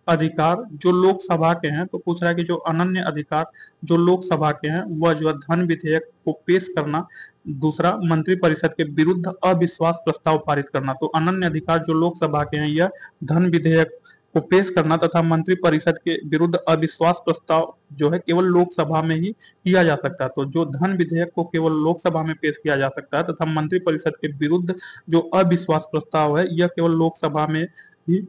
अधिकार जो लोकसभा के हैं। तो पूछ रहा है कि जो अनन्य अधिकार जो लोकसभा के हैं वह जो धन विधेयक को पेश करना, दूसरा मंत्रिपरिषद के विरुद्ध अविश्वास प्रस्ताव पारित करना। तो अनन्य अधिकार जो लोकसभा के हैं यह धन विधेयक को पेश करना तथा मंत्रिपरिषद के विरुद्ध अविश्वास प्रस्ताव जो है केवल लोकसभा में ही किया जा सकता है। तो जो धन विधेयक को केवल लोकसभा में पेश किया जा सकता है तथा मंत्रिपरिषद के विरुद्ध जो अविश्वास प्रस्ताव है यह केवल लोकसभा में ही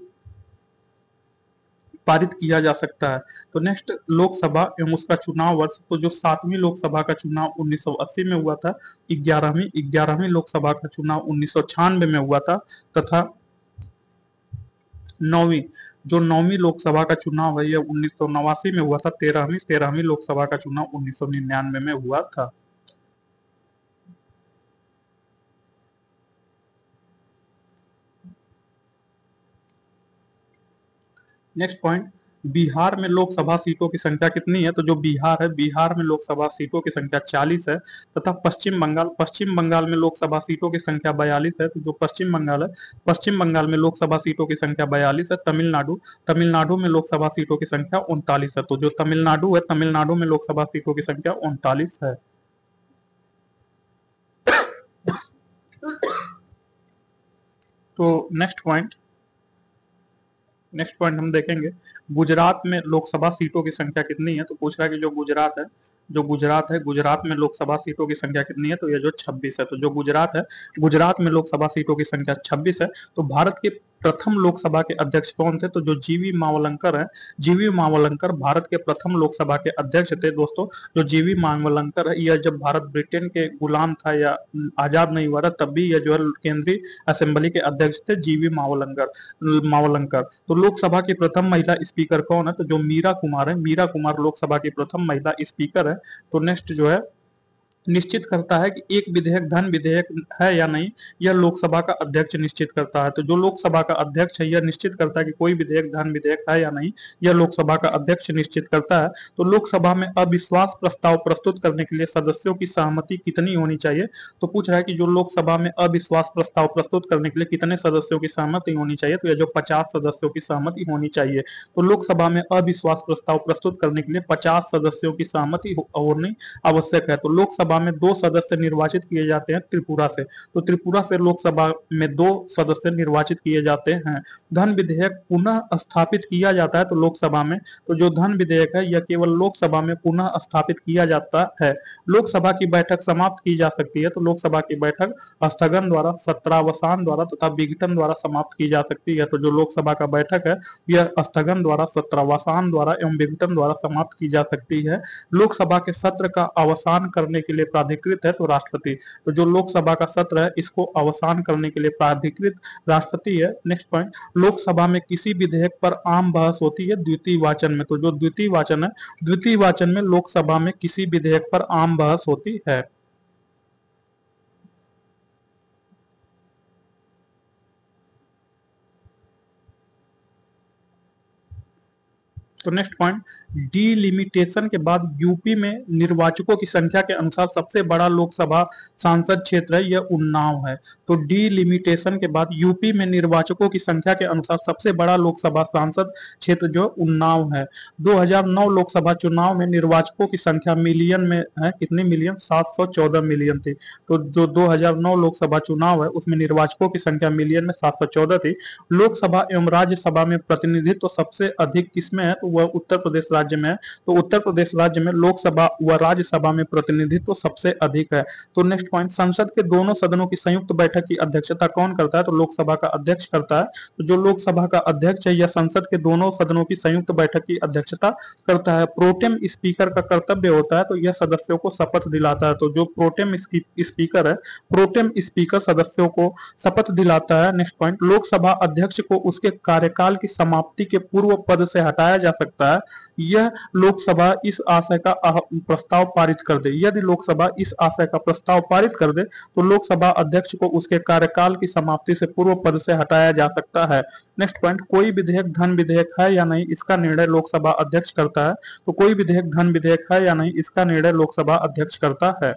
पारित किया जा सकता है। तो नेक्स्ट, लोकसभा एवं उसका चुनाव वर्ष। तो जो 7वीं लोकसभा का चुनाव 1980 में हुआ था, 11वीं लोकसभा का चुनाव 1996 में हुआ था तथा 9वीं लोकसभा का चुनाव है यह 1989 में हुआ था। 13वीं लोकसभा का चुनाव 1999 में हुआ था। नेक्स्ट पॉइंट, बिहार में लोकसभा सीटों की संख्या कितनी है, तो जो बिहार है, बिहार में लोकसभा सीटों की संख्या 40 है तथा पश्चिम बंगाल में लोकसभा सीटों की संख्या 42 है। तो जो पश्चिम बंगाल है, पश्चिम बंगाल में लोकसभा सीटों की संख्या 42 है। तमिलनाडु में लोकसभा सीटों की संख्या 39 है। तो जो तमिलनाडु है, तमिलनाडु में लोकसभा सीटों की संख्या 39 है। तो नेक्स्ट पॉइंट हम देखेंगे, गुजरात में लोकसभा सीटों की संख्या कितनी है। तो पूछ रहा है कि जो गुजरात है, गुजरात में लोकसभा सीटों की संख्या कितनी है, तो ये जो 26 है। तो जो गुजरात है, गुजरात में लोकसभा सीटों की संख्या 26 है। तो भारत के प्रथम लोकसभा के अध्यक्ष कौन थे, तो जो जीवी मावलंकर है, जीवी मावलंकर भारत के प्रथम लोकसभा के अध्यक्ष थे। दोस्तों, जो जीवी मावलंकर है यह जब भारत ब्रिटेन के गुलाम था या आजाद नहीं हुआ था तब भी यह जो है केंद्रीय असेंबली के अध्यक्ष थे, जीवी मावलंकर। तो लोकसभा की प्रथम महिला स्पीकर कौन है, तो जो मीरा कुमार है, मीरा कुमार लोकसभा की प्रथम महिला स्पीकर है। तो नेक्स्ट जो है, निश्चित करता है कि एक विधेयक धन विधेयक है या नहीं, यह लोकसभा का अध्यक्ष निश्चित करता है। तो जो लोकसभा का अध्यक्ष है यह निश्चित करता है कि कोई विधेयक धन विधेयक है या नहीं, यह लोकसभा का अध्यक्ष निश्चित करता है। तो लोकसभा में अविश्वास प्रस्ताव प्रस्तुत करने के लिए सदस्यों की सहमति कितनी होनी चाहिए, तो पूछ रहा है कि जो लोकसभा में अविश्वास प्रस्ताव प्रस्तुत करने के लिए कितने सदस्यों की सहमति होनी चाहिए, तो यह जो 50 सदस्यों की सहमति होनी चाहिए। तो लोकसभा में अविश्वास प्रस्ताव प्रस्तुत करने के लिए 50 सदस्यों की सहमति होनी आवश्यक है। तो लोकसभा में 2 सदस्य निर्वाचित किए जाते हैं त्रिपुरा से। तो त्रिपुरा से लोकसभा में 2 सदस्य निर्वाचित किए जाते हैं। धन विधेयक पुनः स्थापित किया जाता है तो लोकसभा में, तो जो धन विधेयक है यह केवल लोकसभा में पुनः स्थापित किया जाता है। लोकसभा की बैठक समाप्त की जा सकती है, तो लोकसभा की बैठक स्थगन द्वारा, सत्रावसान द्वारा तथा विघटन द्वारा समाप्त की जा सकती है। तो जो लोकसभा का बैठक है यह स्थगन द्वारा, सत्रावसान द्वारा एवं विघटन द्वारा समाप्त की जा सकती है। लोकसभा के सत्र का अवसान करने के लिए लिए प्राधिकृत है तो राष्ट्रपति। तो जो लोकसभा का सत्र है इसको अवसान करने के लिए प्राधिकृत राष्ट्रपति है। नेक्स्ट पॉइंट, लोकसभा में किसी विधेयक पर आम बहस होती है द्वितीय वाचन में। तो जो द्वितीय वाचन है, द्वितीय वाचन में लोकसभा में किसी विधेयक पर आम बहस होती है। तो नेक्स्ट पॉइंट, डीलिमिटेशन के बाद यूपी में निर्वाचकों की संख्या के अनुसार सबसे बड़ा लोकसभा सांसद क्षेत्र है, यह उन्नाव है। तो डीलिमिटेशन के बाद यूपी में निर्वाचकों की संख्या के अनुसार सबसे बड़ा लोकसभा सांसद क्षेत्र जो उन्नाव है। 2009 लोकसभा चुनाव में निर्वाचकों की संख्या मिलियन में है, कितने मिलियन, 714 मिलियन थी। तो जो 2009 लोकसभा चुनाव है उसमें निर्वाचकों की संख्या मिलियन में 714 थी। लोकसभा एवं राज्यसभा में प्रतिनिधित्व तो सबसे अधिक किसमें है, तो वह उत्तर प्रदेश राज्य में है। तो उत्तर प्रदेश राज्य में लोकसभा व राज्यसभा में प्रतिनिधित्व तो सबसे अधिक है। तो नेक्स्ट पॉइंट, संसद के दोनों सदनों की संयुक्त बैठक की अध्यक्षता कौन करता है, तो लोकसभा का अध्यक्ष करता है। तो जो लोकसभा का अध्यक्ष है यह संसद के दोनों सदनों की संयुक्त बैठक की अध्यक्षता करता है। प्रोटेम स्पीकर का कर्तव्य होता है तो यह सदस्यों को शपथ दिलाता है। तो जो प्रोटेम स्पीकर है, प्रोटेम स्पीकर सदस्यों को शपथ दिलाता है। नेक्स्ट पॉइंट, लोकसभा अध्यक्ष को उसके कार्यकाल की समाप्ति के पूर्व पद से हटाया जा सकता है यह लोकसभा इस आशय का प्रस्ताव पारित कर दे। यदि लोकसभा इस आशय का प्रस्ताव पारित कर दे तो लोकसभा अध्यक्ष को उसके कार्यकाल की समाप्ति से पूर्व पद से हटाया जा सकता है। नेक्स्ट पॉइंट, कोई विधेयक धन विधेयक है या नहीं इसका निर्णय लोकसभा अध्यक्ष करता है। तो कोई विधेयक धन विधेयक है या नहीं इसका निर्णय लोकसभा अध्यक्ष करता है।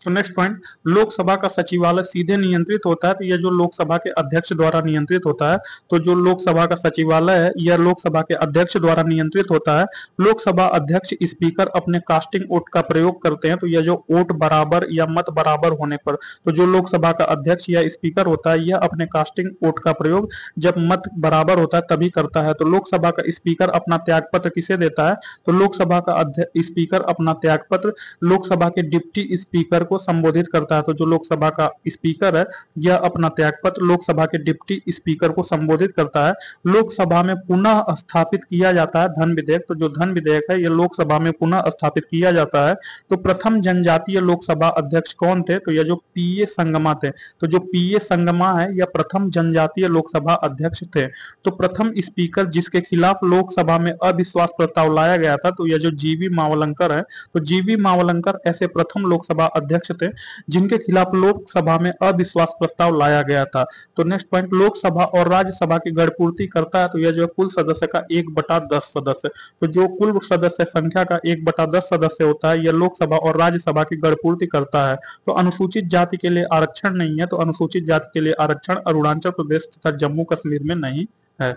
तो नेक्स्ट पॉइंट, लोकसभा का सचिवालय सीधे नियंत्रित होता है तो यह जो लोकसभा के अध्यक्ष द्वारा नियंत्रित होता है। तो जो लोकसभा का सचिवालय है यह लोकसभा के अध्यक्ष द्वारा नियंत्रित होता है। लोकसभा अध्यक्ष स्पीकर अपने कास्टिंग वोट का प्रयोग करते हैं। तो यह जो वोट बराबर या मत बराबर होने पर, तो जो लोकसभा का अध्यक्ष या स्पीकर होता है यह अपने कास्टिंग वोट का प्रयोग जब मत बराबर होता है तभी करता है। तो लोकसभा का स्पीकर अपना त्यागपत्र किसे देता है, तो लोकसभा का स्पीकर अपना त्यागपत्र लोकसभा के डिप्टी स्पीकर को संबोधित करता है। तो जो लोकसभा का स्पीकर है यह अपना त्यागपत्र लोकसभा के डिप्टी स्पीकर को संबोधित करता है। लोकसभा में पुनः स्थापित किया जाता है धन विधेयक। तो जो धन विधेयक है यह लोकसभा में पुनः स्थापित किया जाता है। तो प्रथम जनजातीय लोकसभा अध्यक्ष कौन थे, तो यह जो पीए संगमा थे। तो जो पीए संगमा है यह प्रथम जनजातीय लोकसभा अध्यक्ष थे। तो प्रथम स्पीकर जिसके खिलाफ लोकसभा में अविश्वास प्रस्ताव लाया गया था तो यह जो जीवी मावलंकर है। तो जीवी मावलंकर ऐसे प्रथम लोकसभा अध्यक्ष थे जिनके खिलाफ लोकसभा में अविश्वास प्रस्ताव लाया गया था। तो नेक्स्ट पॉइंट, लोकसभा और राज्यसभा की गणपूर्ति करता है तो यह जो कुल सदस्य का 1/10 सदस्य। तो जो कुल सदस्य संख्या का 1/10 सदस्य होता है यह लोकसभा और राज्यसभा की गणपूर्ति करता है। तो अनुसूचित जाति के लिए आरक्षण नहीं है। तो अनुसूचित जाति के लिए आरक्षण अरुणाचल प्रदेश तथा जम्मू कश्मीर में नहीं है।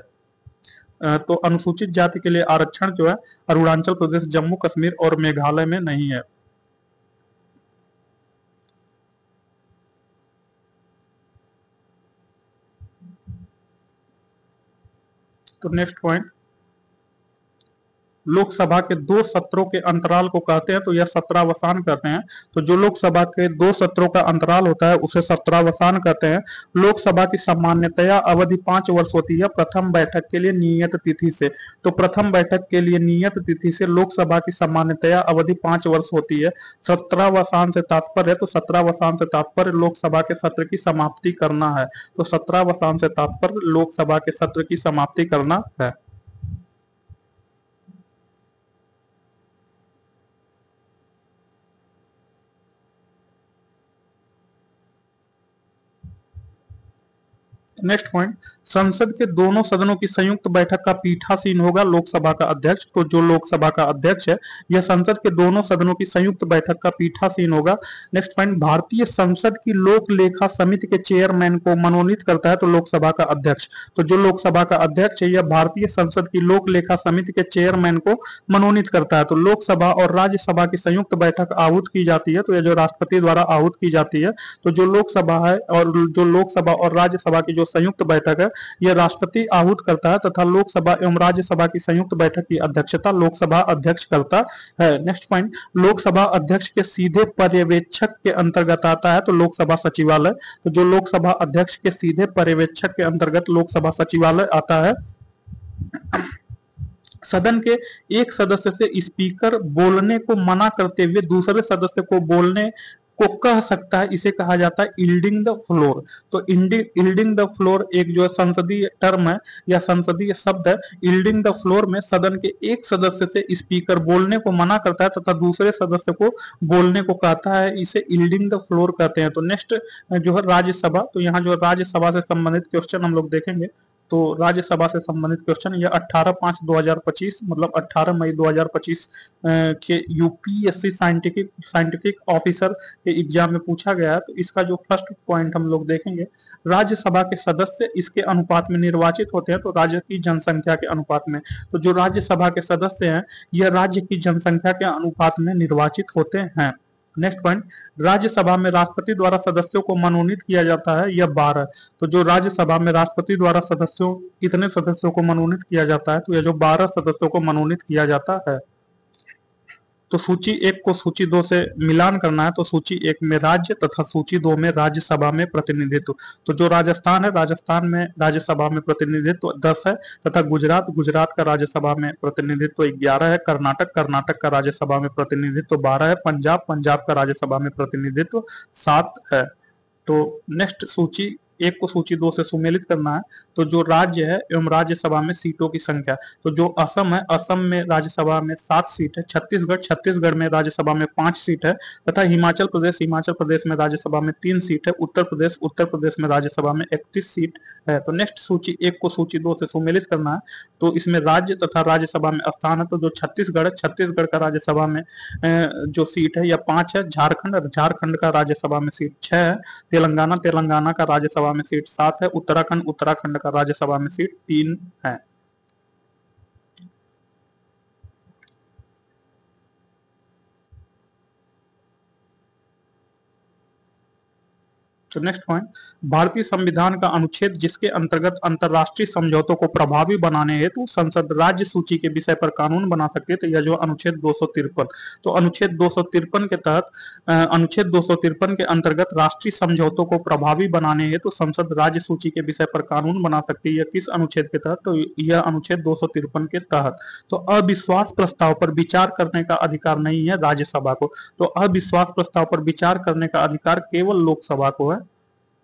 तो अनुसूचित जाति के लिए आरक्षण जो है अरुणाचल प्रदेश, जम्मू कश्मीर और मेघालय में नहीं है। तो नेक्स्ट पॉइंट, लोकसभा के 2 सत्रों के अंतराल को कहते हैं तो यह सत्रावसान कहते हैं। तो जो लोकसभा के 2 सत्रों का अंतराल होता है उसे सत्रावसान कहते हैं। लोकसभा की सामान्यतया अवधि 5 वर्ष होती है प्रथम बैठक के लिए नियत तिथि से। तो प्रथम बैठक के लिए नियत तिथि से लोकसभा की सामान्यतया अवधि 5 वर्ष होती है। सत्रावसान से तात्पर्य है, तो सत्रावसान से तात्पर्य लोकसभा के सत्र की समाप्ति करना है। तो सत्रावसान से तात्पर्य लोकसभा के सत्र की समाप्ति करना है। नेक्स्ट पॉइंट, संसद के दोनों सदनों की संयुक्त बैठक का पीठासीन होगा लोकसभा का अध्यक्ष। तो जो लोकसभा का अध्यक्ष है यह संसद के दोनों सदनों की संयुक्त बैठक का पीठासीन होगा। नेक्स्ट पॉइंट, भारतीय संसद की लोक लेखा समिति के चेयरमैन को मनोनीत करता है तो लोकसभा का अध्यक्ष। तो जो लोकसभा का अध्यक्ष है यह भारतीय संसद की लोक लेखा समिति के चेयरमैन को मनोनीत करता है। तो लोकसभा और राज्यसभा की संयुक्त बैठक आहूत की जाती है तो यह जो राष्ट्रपति द्वारा आहूत की जाती है। तो जो लोकसभा है और जो लोकसभा और राज्यसभा की जो संयुक्त बैठक है यह राष्ट्रपति आहूत करता है तथा लोकसभा एवं राज्यसभा की संयुक्त बैठक की अध्यक्षता लोकसभा अध्यक्ष करता है। नेक्स्ट पॉइंट, लोकसभा अध्यक्ष के सीधे पर्यवेक्षक के अंतर्गत आता है तो लोकसभा सचिवालय। तो जो लोकसभा अध्यक्ष के सीधे पर्यवेक्षक के अंतर्गत लोकसभा सचिवालय आता है। सदन के एक सदस्य से स्पीकर बोलने को मना करते हुए दूसरे सदस्य को बोलने को कह सकता है, इसे कहा जाता है यील्डिंग द फ्लोर। तो यील्डिंग द फ्लोर एक जो है संसदीय टर्म है या संसदीय शब्द है। यील्डिंग द फ्लोर में सदन के एक सदस्य से स्पीकर बोलने को मना करता है तथा दूसरे सदस्य को बोलने को कहता है, इसे यील्डिंग द फ्लोर कहते हैं। तो नेक्स्ट जो है राज्यसभा, तो यहाँ जो राज्यसभा से संबंधित क्वेश्चन हम लोग देखेंगे। तो राज्यसभा से संबंधित क्वेश्चन यह 18/5/2025 मतलब 18 मई 2025 के यूपीएससी साइंटिफिक ऑफिसर के एग्जाम में पूछा गया है। तो इसका जो फर्स्ट पॉइंट हम लोग देखेंगे, राज्यसभा के सदस्य इसके अनुपात में निर्वाचित होते हैं तो राज्य की जनसंख्या के अनुपात में। तो जो राज्यसभा के सदस्य हैं यह राज्य की जनसंख्या के अनुपात में निर्वाचित होते हैं। नेक्स्ट पॉइंट, राज्यसभा में राष्ट्रपति द्वारा सदस्यों को मनोनीत किया जाता है यह 12। तो जो राज्यसभा में राष्ट्रपति द्वारा सदस्यों कितने सदस्यों को मनोनीत किया जाता है, तो यह जो 12 सदस्यों को मनोनीत किया जाता है। तो सूची एक को सूची दो से मिलान करना है। तो सूची एक में राज्य तथा सूची दो में राज्यसभा में प्रतिनिधित्व। तो जो राजस्थान है, राजस्थान में राज्यसभा में प्रतिनिधित्व 10 है तथा गुजरात का राज्यसभा में प्रतिनिधित्व 11 है। कर्नाटक का राज्यसभा में प्रतिनिधित्व 12 है। पंजाब का राज्यसभा में प्रतिनिधित्व 7 है। तो नेक्स्ट सूची एक को सूची दो से सुमेलित करना है। तो जो राज्य है एवं राज्यसभा में सीटों की संख्या, तो जो असम है, असम में राज्यसभा में 7 सीट है। छत्तीसगढ़ में राज्यसभा में 5 सीट है तथा हिमाचल प्रदेश में राज्यसभा में 3 सीट है। उत्तर प्रदेश में राज्यसभा में 31 सीट है। तो नेक्स्ट सूची एक को सूची दो से सुमेलित करना है। तो इसमें राज्य तथा राज्यसभा में स्थान है। तो जो छत्तीसगढ़ का राज्यसभा में जो सीट है यह 5 है। झारखंड का राज्यसभा में सीट 6 है। तेलंगाना का राज्यसभा में सीट 7 है। उत्तराखंड का राज्यसभा में सीट 3 है। तो नेक्स्ट पॉइंट, भारतीय संविधान का अनुच्छेद जिसके अंतर्गत अंतरराष्ट्रीय समझौतों को प्रभावी बनाने हेतु संसद राज्य सूची के विषय पर कानून बना सकती है। तो यह जो अनुच्छेद 253। तो अनुच्छेद 253 के तहत अनुच्छेद 253 के अंतर्गत राष्ट्रीय समझौतों को प्रभावी बनाने हेतु संसद राज्य सूची के विषय पर कानून बना सकती है। यह किस अनुच्छेद के तहत? तो यह अनुच्छेद 253 के तहत। तो अविश्वास प्रस्ताव पर विचार करने का अधिकार नहीं है राज्यसभा को। तो अविश्वास प्रस्ताव पर विचार करने का अधिकार केवल लोकसभा को है,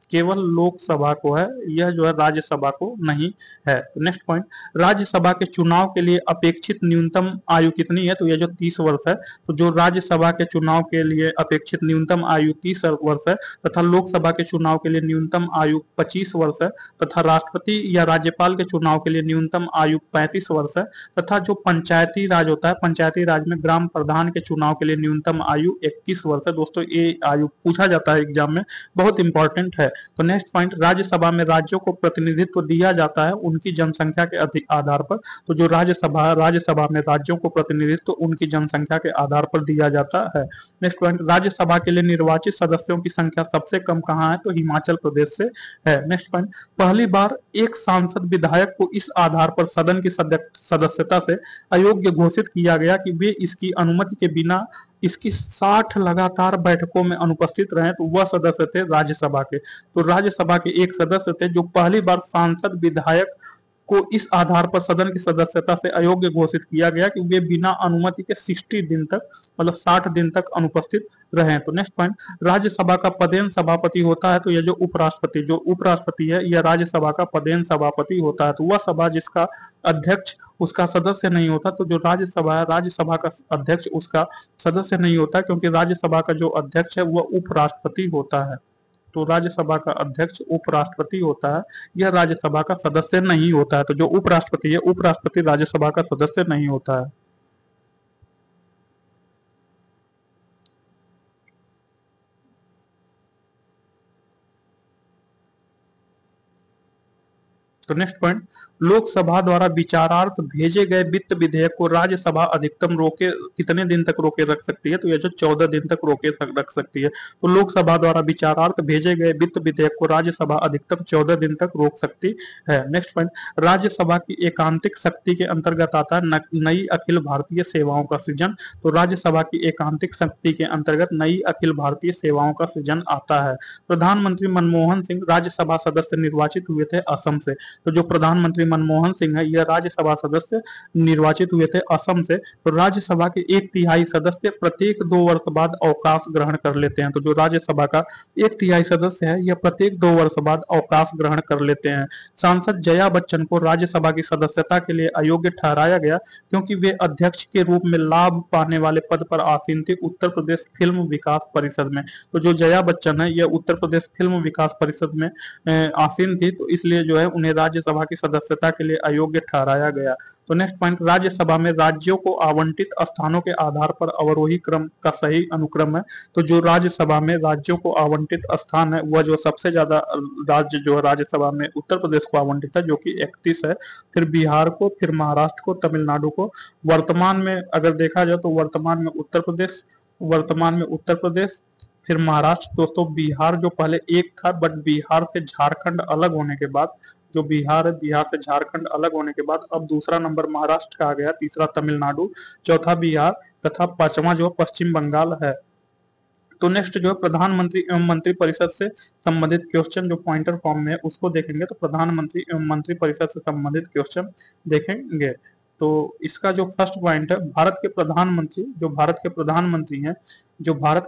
केवल लोकसभा को है, यह जो है राज्यसभा को नहीं है। नेक्स्ट पॉइंट, राज्यसभा के चुनाव के लिए अपेक्षित न्यूनतम आयु कितनी है? तो यह जो 30 वर्ष है। तो जो राज्यसभा के चुनाव के लिए अपेक्षित न्यूनतम आयु 30 वर्ष है तथा लोकसभा के चुनाव के लिए न्यूनतम आयु 25 वर्ष है तथा राष्ट्रपति या राज्यपाल के चुनाव के लिए न्यूनतम आयु 35 वर्ष है तथा जो पंचायती राज होता है, पंचायती राज में ग्राम प्रधान के चुनाव के लिए न्यूनतम आयु 21 वर्ष है। दोस्तों ये आयु पूछा जाता है एग्जाम में, बहुत इंपॉर्टेंट है। तो नेक्स्ट पॉइंट, राज्यसभा में राज्यों को प्रतिनिधित्व दिया जाता है उनकी जनसंख्या के आधार पर। तो जो राज्यसभा में राज्यों को प्रतिनिधित्व उनकी जनसंख्या के आधार पर दिया जाता है। नेक्स्ट पॉइंट, राज्यसभा के लिए निर्वाचित सदस्यों की संख्या सबसे कम कहाँ है? तो हिमाचल प्रदेश से है। नेक्स्ट पॉइंट, पहली बार एक सांसद विधायक को इस आधार पर सदन की सदस्यता से अयोग्य घोषित किया गया कि वे इसकी अनुमति के बिना इसकी 60 लगातार बैठकों में अनुपस्थित रहे। तो वह सदस्य थे राज्यसभा के। तो राज्यसभा के एक सदस्य थे जो पहली बार सांसद विधायक को इस आधार पर सदन की सदस्यता से अयोग्य घोषित किया गया कि वे बिना अनुमति के 60 दिन तक मतलब 60 दिन तक अनुपस्थित रहे। तो नेक्स्ट पॉइंट, राज्यसभा का पदेन सभापति होता है। तो यह जो उपराष्ट्रपति है यह राज्यसभा का पदेन सभापति होता है। तो वह सभा जिसका अध्यक्ष उसका सदस्य नहीं होता। तो जो राज्यसभा है, राज्यसभा का अध्यक्ष उसका सदस्य नहीं होता क्योंकि राज्यसभा का जो अध्यक्ष है वह उपराष्ट्रपति होता है। तो राज्यसभा का अध्यक्ष उपराष्ट्रपति होता है, यह राज्यसभा का सदस्य नहीं होता है। तो जो उपराष्ट्रपति है, उपराष्ट्रपति राज्यसभा का सदस्य नहीं होता है। तो नेक्स्ट पॉइंट, लोकसभा द्वारा विचारार्थ भेजे गए वित्त विधेयक को राज्यसभा अधिकतम रोके कितने दिन तक रोके रख सकती है? तो ये जो 14 दिन तक रोके रख सकती है। तो लोकसभा द्वारा विचारार्थ भेजे गए वित्त विधेयक को राज्यसभा अधिकतम 14 दिन तक रोक सकती है। नेक्स्ट पॉइंट, राज्यसभा की एकांतिक शक्ति के अंतर्गत आता है नई अखिल भारतीय सेवाओं का सृजन। तो राज्यसभा की एकांतिक शक्ति के अंतर्गत नई अखिल भारतीय सेवाओं का सृजन आता है। प्रधानमंत्री मनमोहन सिंह राज्यसभा सदस्य निर्वाचित हुए थे असम से। तो जो प्रधानमंत्री मनमोहन सिंह है यह राज्यसभा सदस्य निर्वाचित हुए थे असम से। तो राज्यसभा के 1/3 सदस्य प्रत्येक 2 वर्ष बाद अवकाश ग्रहण कर लेते हैं। तो जो राज्यसभा का 1/3 सदस्य है यह प्रत्येक 2 वर्ष बाद अवकाश ग्रहण कर लेते हैं। सांसद जया बच्चन को राज्यसभा की सदस्यता के लिए अयोग्य ठहराया गया क्योंकि वे अध्यक्ष के रूप में लाभ पाने वाले पद पर आसीन थे उत्तर प्रदेश फिल्म विकास परिषद में। तो जो जया बच्चन है यह उत्तर प्रदेश फिल्म विकास परिषद में आसीन थी, तो इसलिए जो है उन्हें राज्यसभा की सदस्यता के लिए अयोग्य ठहराया गया। तो नेक्स्ट पॉइंट, राज्यसभा में राज्यों को आवंटित स्थानों के आधार पर अवरोही क्रम का सही अनुक्रम है। तो जो राज्यसभा में राज्यों को आवंटित स्थान है वह जो सबसे ज्यादा राज्य जो राज्यसभा में उत्तर प्रदेश को आवंटित है जो कि 31 है, फिर बिहार को, फिर महाराष्ट्र को, तमिलनाडु को। वर्तमान में अगर देखा जाए तो वर्तमान में उत्तर प्रदेश, फिर महाराष्ट्र। दोस्तों बिहार जो पहले एक था, बट बिहार से झारखंड अलग होने के बाद, जो बिहार है बिहार से झारखंड अलग होने के बाद अब दूसरा नंबर महाराष्ट्र का आ गया, तीसरा तमिलनाडु, चौथा बिहार तथा पांचवा जो पश्चिम बंगाल है। तो नेक्स्ट जो है प्रधानमंत्री एवं मंत्रिपरिषद से संबंधित क्वेश्चन जो पॉइंटर फॉर्म में है उसको देखेंगे। तो प्रधानमंत्री एवं मंत्रिपरिषद से संबंधित क्वेश्चन देखेंगे। तो इसका जो फर्स्ट पॉइंट है, भारत के प्रधानमंत्री हैं, जो भारत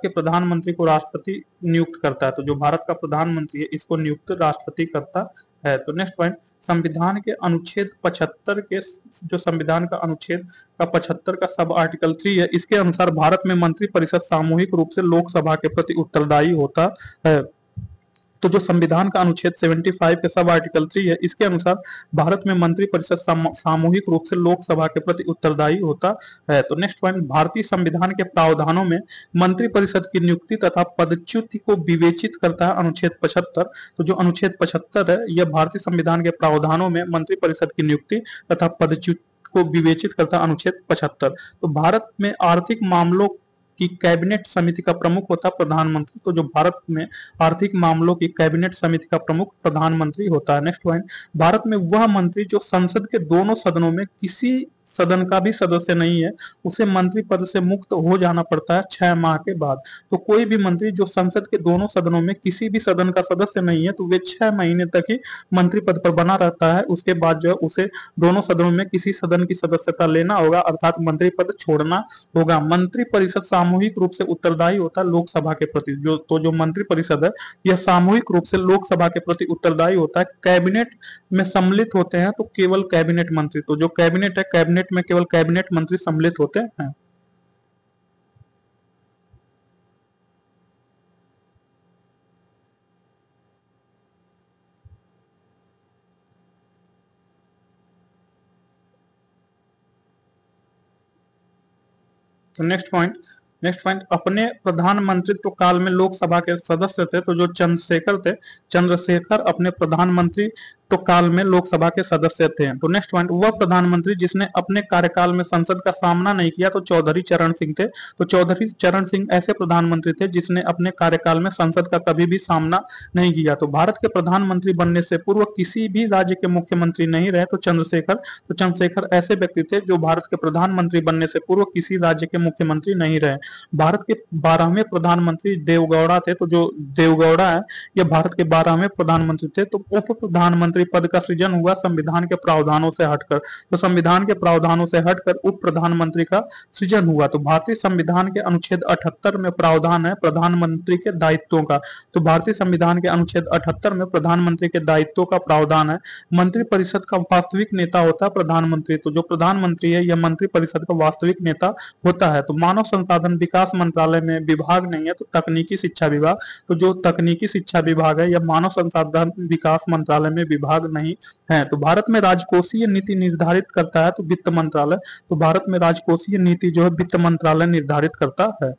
के प्रधानमंत्री को राष्ट्रपति नियुक्त करता है। तो जो भारत का प्रधानमंत्री है इसको नियुक्त राष्ट्रपति करता है। तो नेक्स्ट पॉइंट, संविधान के अनुच्छेद 75 के जो संविधान का अनुच्छेद का 75 का सब आर्टिकल 3 है, इसके अनुसार भारत में मंत्रिपरिषद सामूहिक रूप से लोकसभा के प्रति उत्तरदायी होता है। तो जो संविधान का अनुच्छेद 75 के सब आर्टिकल 3 है इसके अनुसार भारत में मंत्रिपरिषद सामूहिक रूप से लोकसभा के प्रति उत्तरदायी होता है। तो नेक्स्ट पॉइंट, भारतीय संविधान के प्रावधानों में मंत्रिपरिषद की नियुक्ति तथा पदच्युति को विवेचित करता है अनुच्छेद 75। तो जो अनुच्छेद 75 है यह भारतीय संविधान के प्रावधानों में मंत्रिपरिषद की नियुक्ति तथा पदच्युति को विवेचित करता है अनुच्छेद 75। तो भारत में आर्थिक मामलों की कैबिनेट समिति का प्रमुख होता है प्रधानमंत्री। तो जो भारत में आर्थिक मामलों की कैबिनेट समिति का प्रमुख प्रधानमंत्री होता है। नेक्स्ट पॉइंट, भारत में वह मंत्री जो संसद के दोनों सदनों में किसी सदन का भी सदस्य नहीं है उसे मंत्री पद से मुक्त हो जाना पड़ता है 6 माह के बाद। तो कोई भी मंत्री जो संसद के दोनों सदनों में किसी भी सदन का सदस्य नहीं है तो वे 6 महीने तक ही मंत्री पद पर बना रहता है। उसके बाद जो है उसे दोनों सदनों में किसी सदन की सदस्यता लेना होगा, अर्थात मंत्री पद छोड़ना होगा। मंत्री परिषद सामूहिक रूप से उत्तरदायी होता है लोकसभा के प्रति। जो मंत्री परिषद है यह सामूहिक रूप से लोकसभा के प्रति उत्तरदायी होता है। कैबिनेट में सम्मिलित होते हैं तो केवल कैबिनेट मंत्री। तो जो कैबिनेट है कैबिनेट में केवल कैबिनेट मंत्री सम्मिलित होते हैं। तो नेक्स्ट पॉइंट अपने प्रधानमंत्रित्व काल में लोकसभा के सदस्य थे। तो जो चंद्रशेखर अपने प्रधानमंत्री तो काल में लोकसभा के सदस्य थे। तो नेक्स्ट पॉइंट, वह प्रधानमंत्री जिसने अपने कार्यकाल में संसद का सामना नहीं किया तो चौधरी चरण सिंह थे। तो चौधरी चरण सिंह ऐसे प्रधानमंत्री थे जिसने अपने कार्यकाल में संसद का कभी भी सामना नहीं किया। तो भारत के प्रधानमंत्री बनने से पूर्व किसी भी राज्य के मुख्यमंत्री नहीं रहे। तो चंद्रशेखर ऐसे व्यक्ति थे जो भारत के प्रधानमंत्री बनने से पूर्व किसी राज्य के मुख्यमंत्री नहीं रहे। भारत के 12वें प्रधानमंत्री देवगौड़ा थे। तो जो देवगौड़ा है यह भारत के 12वें प्रधानमंत्री थे। तो उप प्रधानमंत्री पद का सृजन हुआ संविधान के प्रावधानों से हटकर। तो संविधान के प्रावधानों से हटकर उप प्रधानमंत्री का सृजन हुआ। तो भारतीय संविधान के अनुच्छेद 78 में प्रावधान है प्रधानमंत्री के दायित्वों का। तो भारतीय संविधान के अनुच्छेद 78 में प्रधानमंत्री के दायित्वों का प्रावधान है। मंत्रिपरिषद का वास्तविक नेता होता है प्रधानमंत्री। तो जो प्रधानमंत्री है यह मंत्रिपरिषद का वास्तविक नेता होता है। तो मानव संसाधन विकास मंत्रालय में विभाग नहीं है, तो तकनीकी शिक्षा विभाग। तो जो तकनीकी शिक्षा विभाग है यह मानव संसाधन विकास मंत्रालय में विभाग नहीं है। तो भारत में राजकोषीय नीति निर्धारित करता है तो वित्त मंत्रालय। तो भारत में राजकोषीय नीति जो है वित्त मंत्रालय निर्धारित करता है।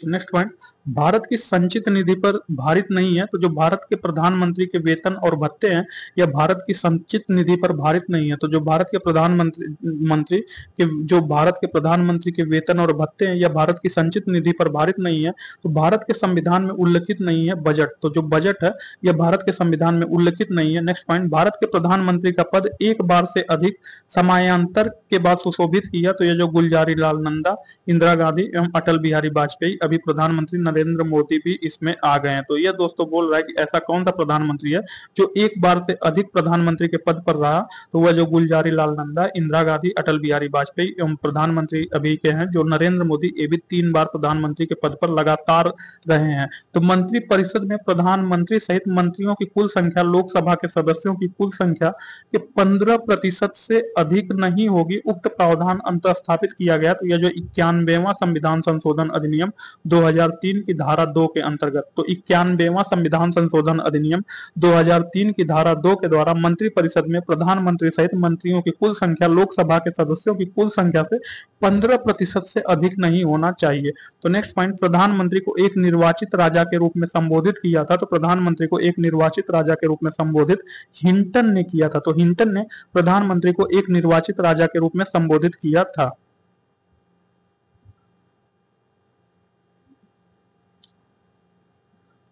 नेक्स्ट पॉइंट, भारत की संचित निधि पर भारित नहीं है। तो जो भारत के प्रधानमंत्री के वेतन और भत्ते हैं, यह भारत की संचित निधि पर भारित नहीं है। तो जो भारत के प्रधानमंत्री के जो भारत के प्रधानमंत्री के वेतन और भत्ते हैं, यह भारत की संचित निधि पर भारित नहीं है। तो भारत के संविधान में उल्लिखित नहीं है बजट। तो जो बजट है, यह भारत के संविधान में उल्लिखित नहीं है। नेक्स्ट पॉइंट, भारत के प्रधानमंत्री का पद एक बार से अधिक समयांतर के बाद सुशोभित किया। तो यह जो गुलजारी लाल नंदा, इंदिरा गांधी एवं अटल बिहारी वाजपेयी, अभी प्रधानमंत्री नरेंद्र मोदी भी इसमें आ गए हैं। तो यह दोस्तों बोल रहा है कि ऐसा कौन सा प्रधानमंत्री है जो एक बार से अधिक प्रधानमंत्री के पद पर रहा। तो वह जो गुलजारी लाल नंदा, इंदिरा गांधी, अटल बिहारी वाजपेयी एवं प्रधानमंत्री अभी के हैं जो नरेंद्र मोदी, ये भी 3 बार प्रधानमंत्री के पद पर लगातार रहे हैं। तो मंत्री परिषद में प्रधानमंत्री सहित मंत्रियों की कुल संख्या लोकसभा के सदस्यों की कुल संख्या के 15% से अधिक नहीं होगी। उक्त प्रावधान अंतर स्थापित किया गया। तो यह जो 91वां संविधान संशोधन अधिनियम 2003 की धारा 2 के अंतर्गत, तो 91वां संविधान संशोधन अधिनियम 2003 की धारा 2 के द्वारा मंत्री परिषद में प्रधानमंत्री सहित मंत्रियों की कुल संख्या लोकसभा के सदस्यों की कुल संख्या से 15% से अधिक नहीं होना चाहिए। तो नेक्स्ट पॉइंट, प्रधानमंत्री को एक निर्वाचित राजा के रूप में संबोधित किया था। तो प्रधानमंत्री को एक निर्वाचित राजा के रूप में संबोधित हिंटन ने किया था। तो हिंटन ने प्रधानमंत्री को एक निर्वाचित राजा के रूप में संबोधित किया था।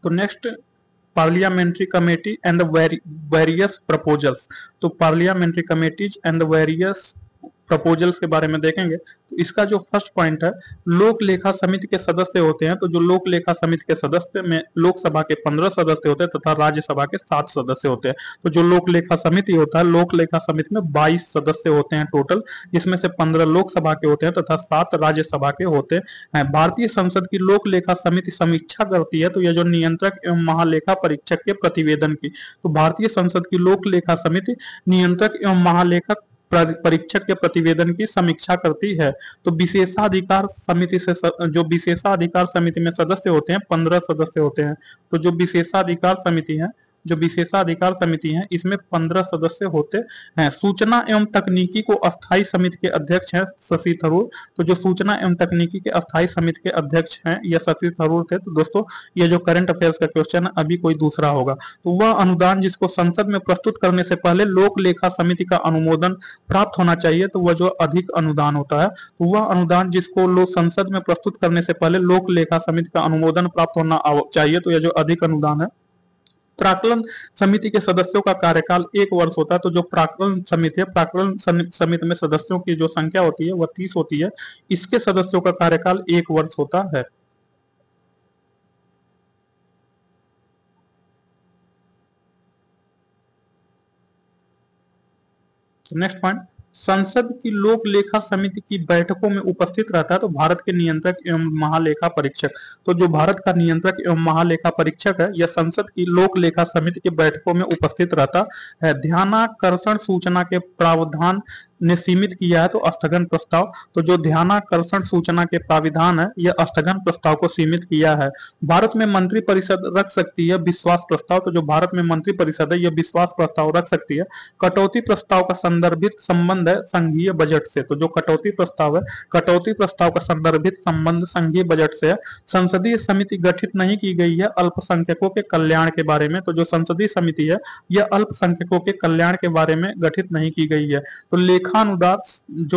तो next, parliamentary committee and the various proposals. तो parliamentary committees and the various proposals के बारे में देखेंगे। तो इसका जो फर्स्ट पॉइंट है, लोक लेखा समिति के सदस्य होते हैं। तो जो लोक लेखा समिति के सदस्य में लोकसभा के 15 सदस्य होते हैं तथा राज्यसभा के 7 सदस्य होते हैं। तो जो लोक लेखा समिति होता है, लोक लेखा समिति में 22 सदस्य होते हैं टोटल, जिसमें से 15 लोकसभा के होते हैं तथा 7 राज्यसभा के होते हैं। भारतीय संसद की लोक लेखा समिति समीक्षा करती है। तो यह जो नियंत्रक एवं महालेखा परीक्षक के प्रतिवेदन की, तो भारतीय संसद की लोक लेखा समिति नियंत्रक एवं महालेखक परीक्षक के प्रतिवेदन की समीक्षा करती है। तो विशेषाधिकार समिति से जो विशेषाधिकार समिति में सदस्य होते हैं 15 सदस्य होते हैं। तो जो विशेषाधिकार समिति है, जो विशेषाधिकार समिति है, इसमें 15 सदस्य होते हैं। सूचना एवं तकनीकी को अस्थायी समिति के अध्यक्ष हैं शशि थरूर। तो जो सूचना एवं तकनीकी के अस्थायी समिति के अध्यक्ष हैं यह शशि थरूर थे। तो दोस्तों ये जो करंट अफेयर्स का क्वेश्चन है, अभी कोई दूसरा होगा। तो वह अनुदान जिसको संसद में प्रस्तुत करने से पहले लोक लेखा समिति का अनुमोदन प्राप्त होना चाहिए, तो वह जो अधिक अनुदान होता है, तो वह अनुदान जिसको लोग संसद में प्रस्तुत करने से पहले लोक लेखा समिति का अनुमोदन प्राप्त होना चाहिए, तो यह जो अधिक अनुदान है। प्राक्कलन समिति के सदस्यों का कार्यकाल 1 वर्ष होता है। तो जो प्राक्कलन समिति है, प्राक्कलन समिति में सदस्यों की जो संख्या होती है वह 30 होती है। इसके सदस्यों का कार्यकाल 1 वर्ष होता है। नेक्स्ट पॉइंट, संसद की लोक लेखा समिति की बैठकों में उपस्थित रहता है तो भारत के नियंत्रक एवं महालेखा परीक्षक। तो जो भारत का नियंत्रक एवं महालेखा परीक्षक है, यह संसद की लोक लेखा समिति की बैठकों में उपस्थित रहता है। ध्यानाकर्षण सूचना के प्रावधान ने सीमित किया है तो स्थगन प्रस्ताव। तो जो ध्यानाकर्षण सूचना के प्राविधान है, यह स्थगन प्रस्ताव को सीमित किया है। भारत में मंत्री परिषद रख सकती है विश्वास प्रस्ताव। तो जो भारत में मंत्री परिषद है, यह विश्वास प्रस्ताव रख सकती है। कटौती प्रस्ताव का संदर्भित संबंध है संघीय बजट से। तो जो कटौती प्रस्ताव है, कटौती प्रस्ताव का संदर्भित संबंध संघीय बजट से है। संसदीय समिति गठित नहीं की गई है अल्पसंख्यकों के कल्याण के बारे में। तो जो संसदीय समिति है, यह अल्पसंख्यकों के कल्याण के बारे में गठित नहीं की गई है। तो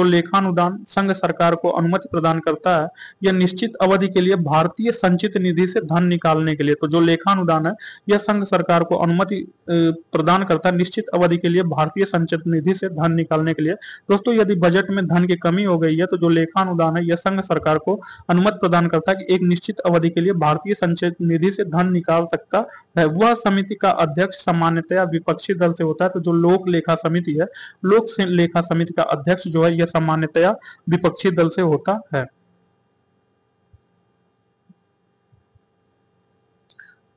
लेखानुदान संघ सरकार को अनुमति प्रदान करता है, यह निश्चित अवधि के लिए भारतीय संचित निधि से धन निकालने के लिए। तो जो लेखानुदान है, यह संघ सरकार को अनुमति प्रदान करता है निश्चित अवधि के लिए भारतीय संचित निधि से धन निकालने के लिए। दोस्तों यदि बजट में धन की कमी हो गई है, तो जो लेखानुदान है, यह संघ सरकार को अनुमति प्रदान करता है कि एक निश्चित अवधि के लिए भारतीय संचित निधि से धन निकाल सकता है। वह समिति का अध्यक्ष सामान्यतया विपक्षी दल से होता है। तो जो लोक लेखा समिति है, लोक लेखा समिति का अध्यक्ष जो है, यह सामान्यतया विपक्षी दल से होता है।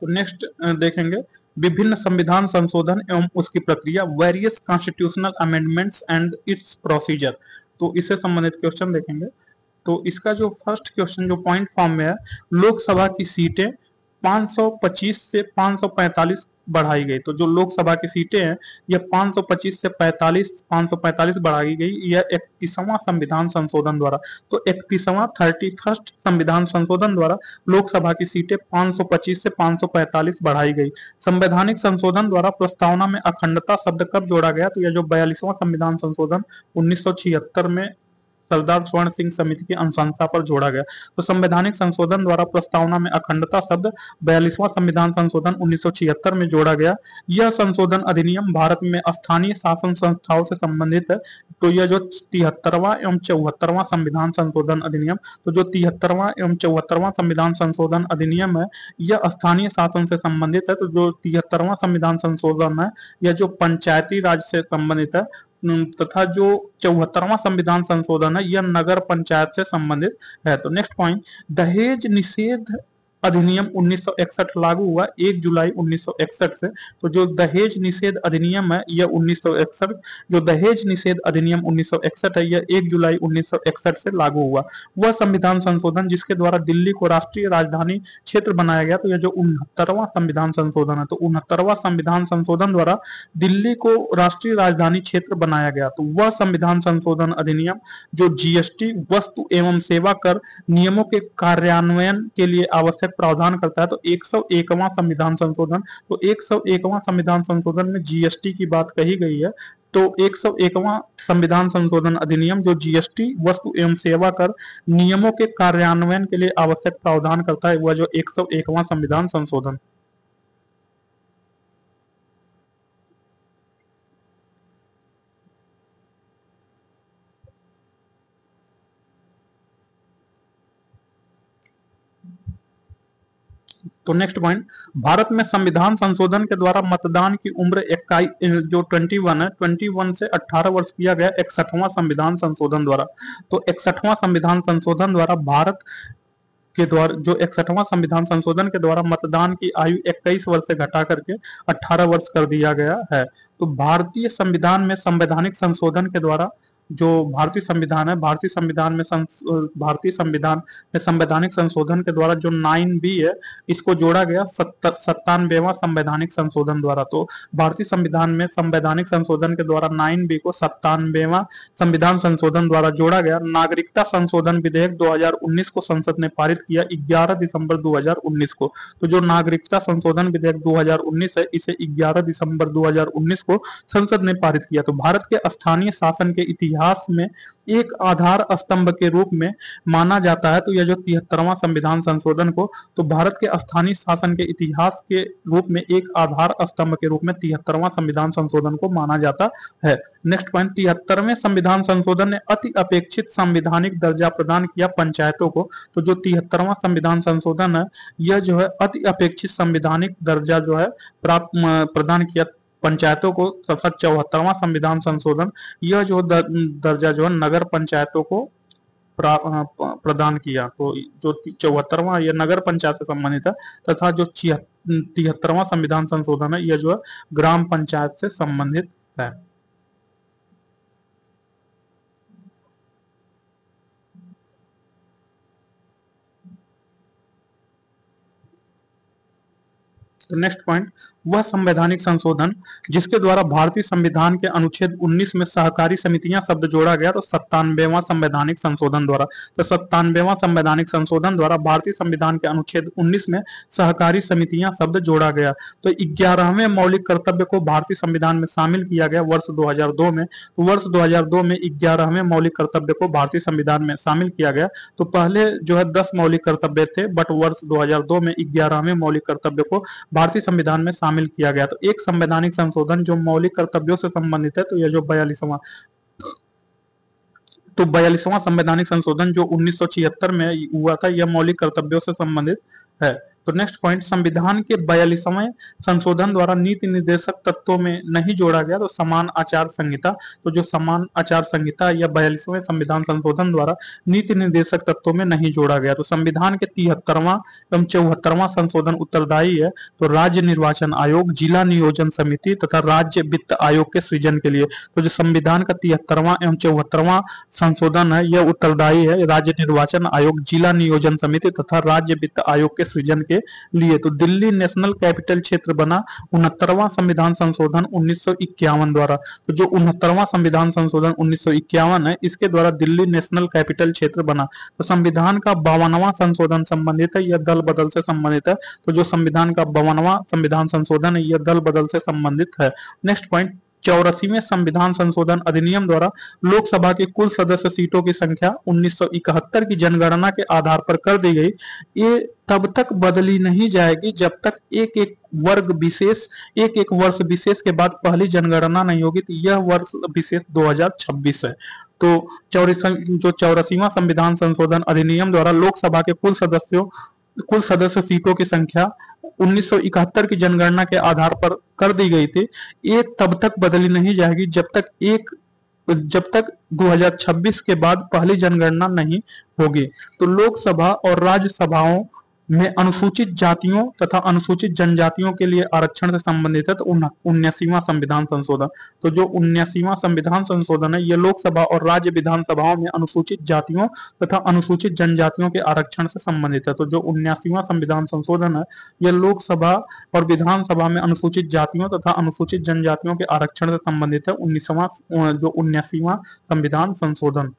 तो नेक्स्ट देखेंगे विभिन्न संविधान संशोधन एवं उसकी प्रक्रिया, various constitutional amendments and it's procedure. तो इससे संबंधित क्वेश्चन देखेंगे। तो इसका जो फर्स्ट क्वेश्चन जो पॉइंट फॉर्म में है, लोकसभा की सीटें 525 से 545 बढ़ाई गई। तो जो लोकसभा की सीटें हैं यह 525 से 545 बढ़ाई गई, यह 31वां संविधान संशोधन द्वारा। तो 31वां 31st संविधान संशोधन द्वारा लोकसभा की सीटें 525 से 545 बढ़ाई गई। संवैधानिक संशोधन द्वारा प्रस्तावना में अखंडता शब्द कब जोड़ा गया? तो यह जो 42वां संविधान संशोधन 1976 में सरदार स्वर्ण सिंह समिति की अनुशंसा पर जोड़ा गया। तो संवैधानिक संशोधन द्वारा प्रस्तावना में अखंडता शब्द 42वां संविधान संशोधन 1976 में जोड़ा गया। यह संशोधन अधिनियम भारत में स्थानीय शासन संस्थाओं से संबंधित है। तो यह जो 73वां एवं 74वां संविधान संशोधन अधिनियम, तो जो 73वां एवं 74वां संविधान संशोधन अधिनियम है यह स्थानीय शासन से संबंधित है। तो जो 73वां संविधान संशोधन है यह जो पंचायती राज से संबंधित है, तथा जो 74वां संविधान संशोधन है यह नगर पंचायत से संबंधित है। तो नेक्स्ट पॉइंट, दहेज निषेध अधिनियम 1961 लागू हुआ 1 जुलाई 1961 से। तो जो दहेज निषेध अधिनियम है यह 1961, जो दहेज निषेध अधिनियम 1961 है यह 1 जुलाई 1961 से लागू हुआ। वह संविधान संशोधन जिसके द्वारा दिल्ली को राष्ट्रीय राजधानी क्षेत्र बनाया गया। तो यह जो 69वां संविधान संशोधन है, तो 69वां संविधान संशोधन द्वारा दिल्ली को राष्ट्रीय राजधानी क्षेत्र बनाया गया। तो वह संविधान संशोधन अधिनियम जो जीएसटी वस्तु एवं सेवा कर नियमों के कार्यान्वयन के लिए आवश्यक प्रावधान करता है। तो 101वां संविधान संशोधन, तो 101वां संविधान संशोधन में जीएसटी की बात कही गई है। तो 101वां संविधान संशोधन अधिनियम जो जीएसटी वस्तु एवं सेवा कर नियमों के कार्यान्वयन के लिए आवश्यक प्रावधान करता है, वह जो 101वां संविधान संशोधन। तो नेक्स्ट पॉइंट, भारत में संविधान संशोधन के द्वारा मतदान की उम्र 21 जो 21 है, 21 से 18 वर्ष किया गया 61वां संविधान संशोधन द्वारा। तो 61वां संविधान संशोधन द्वारा भारत के द्वारा जो 61वां संविधान संशोधन के द्वारा मतदान की आयु 21 वर्ष से घटा करके 18 वर्ष कर दिया गया है। तो भारतीय संविधान में संवैधानिक संशोधन के द्वारा जो भारतीय संविधान है, भारतीय संविधान में संवैधानिक संशोधन के द्वारा जो 9B है इसको जोड़ा गया 97वां संवैधानिक संशोधन द्वारा। तो भारतीय संविधान में संवैधानिक संशोधन के द्वारा 9B को 97वां संविधान संशोधन द्वारा जोड़ा गया। नागरिकता संशोधन विधेयक 2019 को संसद ने पारित किया 11 दिसंबर 2019 को। तो जो नागरिकता संशोधन विधेयक 2019 है इसे 11 दिसंबर 2019 को संसद ने पारित किया। तो भारत के स्थानीय शासन के इतिहास में एक आधार स्तंभ के रूप में माना जाता है। तो यह जो 73वां संविधान संशोधन को, तो भारत के स्थानीय शासन के इतिहास के रूप में एक आधार स्तंभ के रूप में 73वां संविधान संशोधन को माना जाता है। नेक्स्ट पॉइंट, 73वें संविधान संशोधन ने अति अपेक्षित संवैधानिक दर्जा प्रदान किया पंचायतों को। तो जो 73वां संविधान संशोधन है यह जो है अति अपेक्षित संवैधानिक दर्जा जो है प्रदान किया पंचायतों को, तथा 74वां संविधान संशोधन यह जो दर्जा जो है नगर पंचायतों को प्रदान किया। तो जो 74वां यह नगर पंचायत से संबंधित है, तथा जो 73वां संविधान संशोधन है यह जो है ग्राम पंचायत से संबंधित है। तो नेक्स्ट पॉइंट, वह संवैधानिक संशोधन जिसके द्वारा भारतीय संविधान के अनुच्छेद 19 में सहकारी समितियां शब्द जोड़ा गया। तो 97वां संवैधानिक संशोधन द्वारा। तो 97वां संवैधानिक संशोधन द्वारा भारतीय संविधान के अनुच्छेद 19 में सहकारी समितियां शब्द जोड़ा गया। तो 11वें मौलिक कर्तव्य को भारतीय संविधान में शामिल किया गया वर्ष 2002 में। तो वर्ष 2002 में 11वें मौलिक कर्तव्य को भारतीय संविधान में शामिल किया गया। तो पहले जो है 10 मौलिक कर्तव्य थे, बट वर्ष 2002 में 11वें मौलिक कर्तव्य को भारतीय संविधान में शामिल किया गया। तो एक संवैधानिक संशोधन जो मौलिक कर्तव्यों से संबंधित है, तो यह जो 42वां संवैधानिक संशोधन जो 1976 में हुआ था यह मौलिक कर्तव्यों से संबंधित है। तो नेक्स्ट पॉइंट, संविधान के 42वें संशोधन द्वारा नीति निर्देशक तत्वों में नहीं जोड़ा गया। तो समान आचार संहिता, तो जो समान आचार संहिता या 42वें संविधान संशोधन द्वारा नीति निर्देशक तत्वों में नहीं जोड़ा गया। तो संविधान के 73वां एवं 74वां संशोधन उत्तरदायी है तो राज्य निर्वाचन आयोग, जिला नियोजन समिति तथा राज्य वित्त आयोग के सृजन के लिए। तो जो संविधान का 73वां एवं 74वां संशोधन है यह उत्तरदायी है राज्य निर्वाचन आयोग, जिला नियोजन समिति तथा राज्य वित्त आयोग के सृजन के लिए। तो दिल्ली नेशनल कैपिटल क्षेत्र बना 69वां संविधान संशोधन 1951 द्वारा। तो जो 69वां संविधान संशोधन 1951 है, इसके द्वारा दिल्ली नेशनल कैपिटल क्षेत्र बना। तो संविधान का 52वां संशोधन संबंधित है, यह दल बदल से संबंधित है। तो जो संविधान का 52वां संविधान संशोधन है, यह दल बदल से संबंधित है। नेक्स्ट पॉइंट, 84वें संविधान संशोधन अधिनियम द्वारा लोकसभा की कुल सदस्य सीटों की संख्या 1971 की जनगणना के आधार पर कर दी गई। ये तब तक बदली नहीं जाएगी जब तक एक एक वर्ष विशेष के बाद पहली जनगणना नहीं होगी। तो यह वर्ष विशेष 2026 है। तो 84वां संविधान संशोधन अधिनियम द्वारा लोकसभा के कुल सदस्य सीटों की संख्या 1971 की जनगणना के आधार पर कर दी गई थी। ये तब तक बदली नहीं जाएगी जब तक 2026 के बाद पहली जनगणना नहीं होगी। तो लोकसभा और राज्यसभाओं में अनुसूचित जातियों तथा अनुसूचित जनजातियों के लिए आरक्षण से संबंधित है। तो 79वां संविधान संशोधन, तो जो 79वां संविधान संशोधन है, यह लोकसभा और राज्य विधानसभाओं में अनुसूचित जातियों तथा अनुसूचित जनजातियों के आरक्षण से संबंधित है। तो जो 79वां संविधान संशोधन है, यह लोकसभा और विधानसभा में अनुसूचित जातियों तथा अनुसूचित जनजातियों के आरक्षण से संबंधित है। 79वां संविधान संशोधन।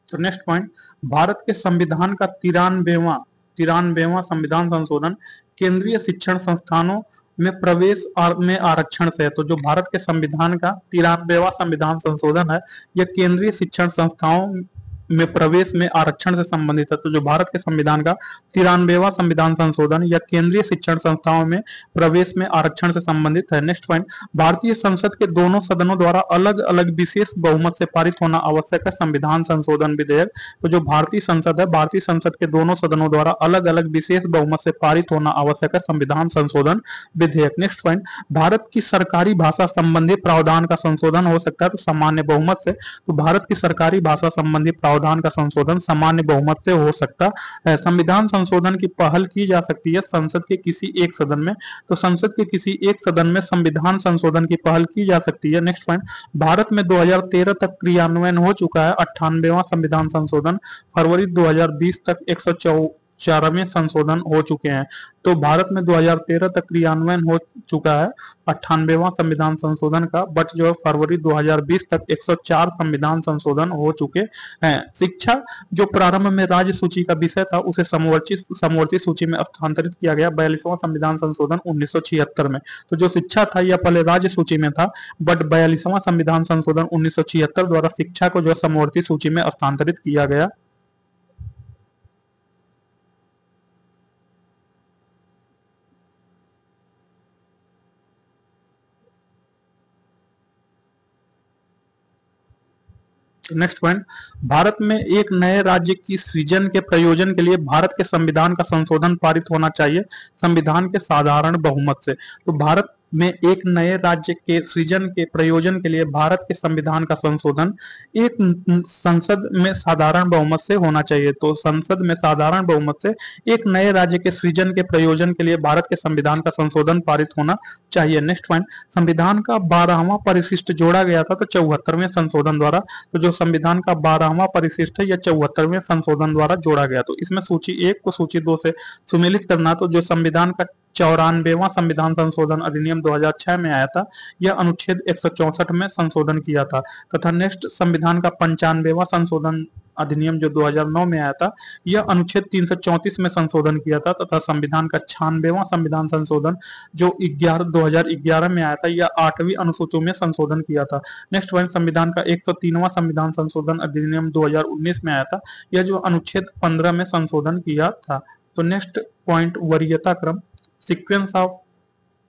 तो नेक्स्ट पॉइंट, भारत के संविधान का 93वां संविधान संशोधन केंद्रीय शिक्षण संस्थानों में प्रवेश में आरक्षण से है। तो जो भारत के संविधान का 93वां संविधान संशोधन है, यह केंद्रीय शिक्षण संस्थाओं में प्रवेश में आरक्षण से संबंधित है। तो जो भारत के संविधान का 93वां संविधान संशोधन या केंद्रीय शिक्षण संस्थाओं में प्रवेश में आरक्षण से संबंधित है। नेक्स्ट पॉइंट, भारतीय संसद के दोनों सदनों द्वारा अलग अलग विशेष बहुमत से पारित होना आवश्यक है। संविधान संशोधन विधेयक, तो जो भारतीय संसद है, भारतीय संसद के दोनों सदनों द्वारा अलग अलग विशेष बहुमत से पारित होना आवश्यक है। संविधान संशोधन विधेयक। नेक्स्ट पॉइंट, भारत की सरकारी भाषा संबंधी प्रावधान का संशोधन हो सकता है। तो सामान्य बहुमत से। तो भारत की सरकारी भाषा संबंधी प्रावधान का संशोधन सामान्य बहुमत से हो सकता है। संविधान संशोधन की पहल की जा सकती है संसद के किसी एक सदन में। तो संसद के किसी एक सदन में संविधान संशोधन की पहल की जा सकती है। नेक्स्ट पॉइंट, भारत में 2013 तक क्रियान्वयन हो चुका है 98वां संविधान संशोधन। फरवरी 2020 तक 104वें संशोधन हो चुके हैं। तो भारत में 2013 तक क्रियान्वयन हो चुका है 98वां संविधान संशोधन का, बट जो फरवरी 2020 तक 104 संविधान संशोधन हो चुके हैं। शिक्षा, जो प्रारंभ में राज्य सूची का विषय था, उसे समवर्ती सूची में स्थानांतरित किया गया 42वां संविधान संशोधन 1976 में। तो जो शिक्षा था, यह पहले राज्य सूची में था, बट 42वां संविधान संशोधन 1976 द्वारा शिक्षा को जो समवर्ती सूची में स्थानांतरित किया गया। नेक्स्ट पॉइंट, भारत में एक नए राज्य की सृजन के प्रयोजन के लिए भारत के संविधान का संशोधन पारित होना चाहिए संविधान के साधारण बहुमत से। तो भारत में एक नए राज्य के सृजन के प्रयोजन के लिए भारत के संविधान का संशोधन एक संसद में साधारण बहुमत से होना चाहिए। तो संसद में साधारण बहुमत से एक नए राज्य के सृजन के प्रयोजन के लिए भारत के संविधान का संशोधन पारित होना चाहिए। नेक्स्ट पॉइंट, संविधान का 12वां परिशिष्ट जोड़ा गया था तो 74वें संशोधन द्वारा। तो जो संविधान का 12वां परिशिष्ट है, यह 74वें संशोधन द्वारा जोड़ा गया। तो इसमें सूची 1 को सूची 2 से सुमेलित करना। तो जो संविधान का 94वां संविधान संशोधन अधिनियम 2006 में आया था, यह अनुच्छेद 164 में संशोधन किया था। तथा नेक्स्ट संविधान का 95वां संशोधन अधिनियम जो 2009 में आया था, यह अनुच्छेद 334 में संशोधन किया था। तथा संविधान का 96वां संविधान संशोधन जो 2011 में आया था, यह 8वीं अनुसूची में संशोधन किया था। नेक्स्ट वन, संविधान का 103वां संविधान संशोधन अधिनियम 2019 में आया था, यह जो अनुच्छेद 15 में संशोधन किया था। तो नेक्स्ट पॉइंट, वरीयता क्रम, सीक्वेंस ऑफ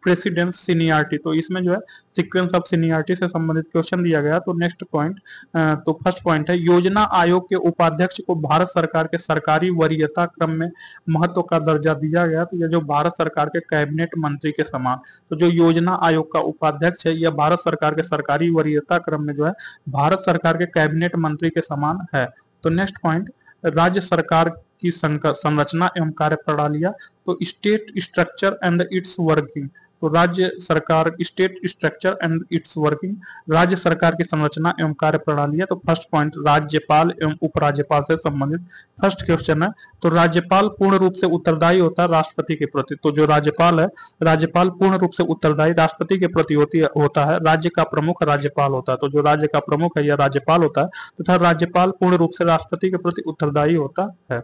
प्रेसिडेंस सीनियरिटी। तो इसमें जो है सीक्वेंस ऑफ सीनियरिटी से संबंधित क्वेश्चन दिया गया। तो नेक्स्ट पॉइंट, तो फर्स्ट पॉइंट है, योजना आयोग के उपाध्यक्ष को भारत सरकार के सरकारी वरीयता क्रम में महत्व का दर्जा दिया गया। तो यह जो भारत सरकार के कैबिनेट मंत्री के समान, तो जो योजना आयोग का उपाध्यक्ष है, यह भारत सरकार के सरकारी वरीयता क्रम में जो है भारत सरकार के कैबिनेट मंत्री के समान है। तो नेक्स्ट पॉइंट, राज्य सरकार की संरचना एवं कार्य प्रणालियां। तो state structure and it's working. तो राज्य सरकार, state structure and it's working, राज्य सरकार की संरचना एवं कार्य प्रणाली है। तो फर्स्ट पॉइंट राज्यपाल एवं उपराज्यपाल से संबंधित फर्स्ट क्वेश्चन है। तो राज्यपाल पूर्ण रूप से उत्तरदायी होता है राष्ट्रपति के प्रति। तो जो राज्यपाल है, राज्यपाल पूर्ण रूप से उत्तरदायी राष्ट्रपति के प्रति होता है। राज्य का प्रमुख राज्यपाल होता है। तो जो राज्य का प्रमुख है यह राज्यपाल होता है, तथा राज्यपाल पूर्ण रूप से राष्ट्रपति के प्रति उत्तरदायी होता है।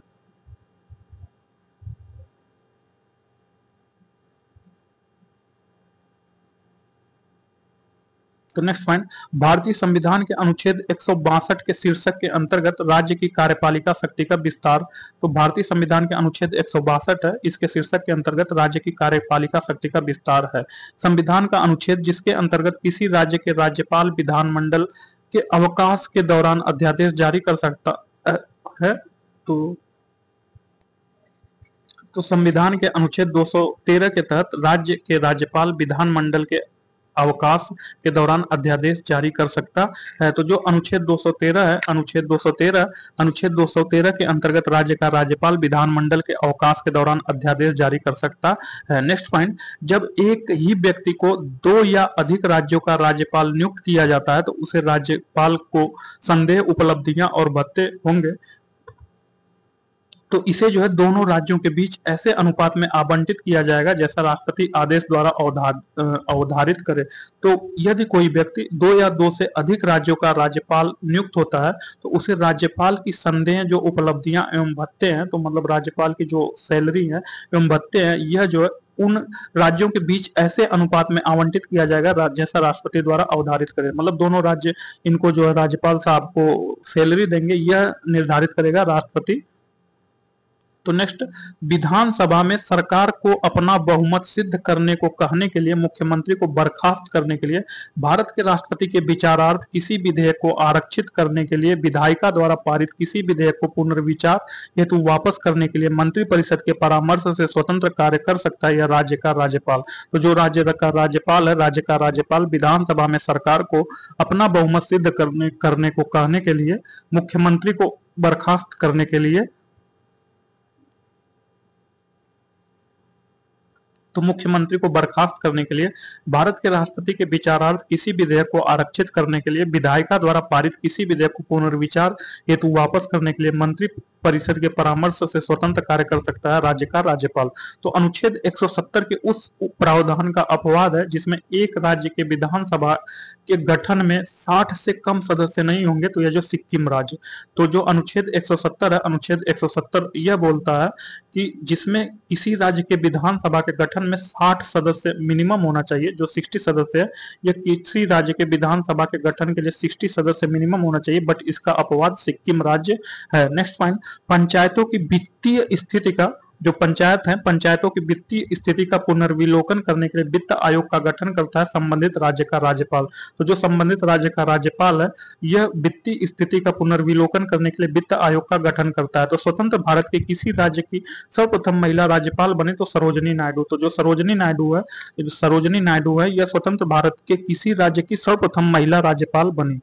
तो नेक्स्ट पॉइंट, भारतीय संविधान के अनुच्छेद 162 के शीर्षक के अंतर्गत राज्य की कार्यपालिका शक्ति का विस्तार। तो भारतीय संविधान के अनुच्छेद 162 है, इसके शीर्षक के अंतर्गत राज्य की कार्यपालिका शक्ति का विस्तार है। संविधान का अनुच्छेद जिसके अंतर्गत किसी राज्य के राज्यपाल विधानमंडल के अवकाश के दौरान अध्यादेश जारी कर सकता है। तो संविधान के अनुच्छेद 213 के तहत राज्य के राज्यपाल विधानमंडल के अवकाश के दौरान अध्यादेश जारी कर सकता है। तो जो अनुच्छेद 213 है, अनुच्छेद 213 के अंतर्गत राज्य का राज्यपाल विधानमंडल के अवकाश के दौरान अध्यादेश जारी कर सकता है। नेक्स्ट पॉइंट, जब एक ही व्यक्ति को 2 या अधिक राज्यों का राज्यपाल नियुक्त किया जाता है तो उसे राज्यपाल को संदेह, उपलब्धियां और भत्ते होंगे, तो इसे जो है दोनों राज्यों के बीच ऐसे अनुपात में आवंटित किया जाएगा जैसा राष्ट्रपति आदेश द्वारा अवधारित करे। तो यदि कोई व्यक्ति 2 या 2 से अधिक राज्यों का राज्यपाल नियुक्त होता है तो उसे राज्यपाल की संदेह, जो उपलब्धियां एवं भत्ते हैं, तो मतलब राज्यपाल की जो सैलरी है एवं भत्ते हैं, यह जो है उन राज्यों के बीच ऐसे अनुपात में आवंटित किया जाएगा जैसा राष्ट्रपति द्वारा अवधारित करे। मतलब दोनों राज्य इनको जो है राज्यपाल साहब को सैलरी देंगे, यह निर्धारित करेगा राष्ट्रपति। तो नेक्स्ट, विधानसभा में सरकार को अपना बहुमत सिद्ध करने को कहने के लिए मुख्यमंत्री को बर्खास्त करने के लिए भारत के राष्ट्रपति के विचारार्थ किसी विधेयक को आरक्षित करने के लिए विधायिका द्वारा पारित किसी विधेयक को पुनर्विचार हेतु वापस करने के लिए मंत्रिपरिषद के परामर्श से स्वतंत्र कार्य कर सकता है या राज्य का राज्यपाल। तो जो राज्य का राज्यपाल है, राज्य का राज्यपाल विधानसभा में सरकार को अपना बहुमत सिद्ध करने को कहने के लिए मुख्यमंत्री को बर्खास्त करने के लिए, तो मुख्यमंत्री को बर्खास्त करने के लिए भारत के राष्ट्रपति के विचारार्थ किसी विधेयक को आरक्षित करने के लिए विधायिका द्वारा पारित किसी विधेयक को पुनर्विचार हेतु वापस करने के लिए मंत्री परिषद के परामर्श से स्वतंत्र कार्य कर सकता है राज्य का राज्यपाल। तो अनुच्छेद 170 के उस प्रावधान का अपवाद है जिसमें एक राज्य के विधानसभा के गठन में 60 से कम सदस्य नहीं होंगे, तो यह जो सिक्किम राज्य, तो जो अनुच्छेद 170 है, अनुच्छेद 170 यह बोलता है कि जिसमें किसी राज्य के विधानसभा के गठन में 60 सदस्य मिनिमम होना चाहिए, जो 60 सदस्य है, यह किसी राज्य के विधानसभा के गठन के लिए 60 सदस्य मिनिमम होना चाहिए, बट इसका अपवाद सिक्किम राज्य है। नेक्स्ट पॉइंट, पंचायतों की वित्तीय स्थिति का, जो पंचायत है, पंचायतों की वित्तीय स्थिति का पुनर्विलोकन करने के लिए वित्त आयोग का गठन करता है संबंधित राज्य का राज्यपाल। तो जो संबंधित राज्य का राज्यपाल है, यह वित्तीय स्थिति का पुनर्विलोकन करने के लिए वित्त आयोग का गठन करता है। तो स्वतंत्र भारत के किसी राज्य की सर्वप्रथम महिला राज्यपाल बने तो सरोजनी नायडू। तो जो सरोजनी नायडू है, यह स्वतंत्र भारत के किसी राज्य की सर्वप्रथम महिला राज्यपाल बनी।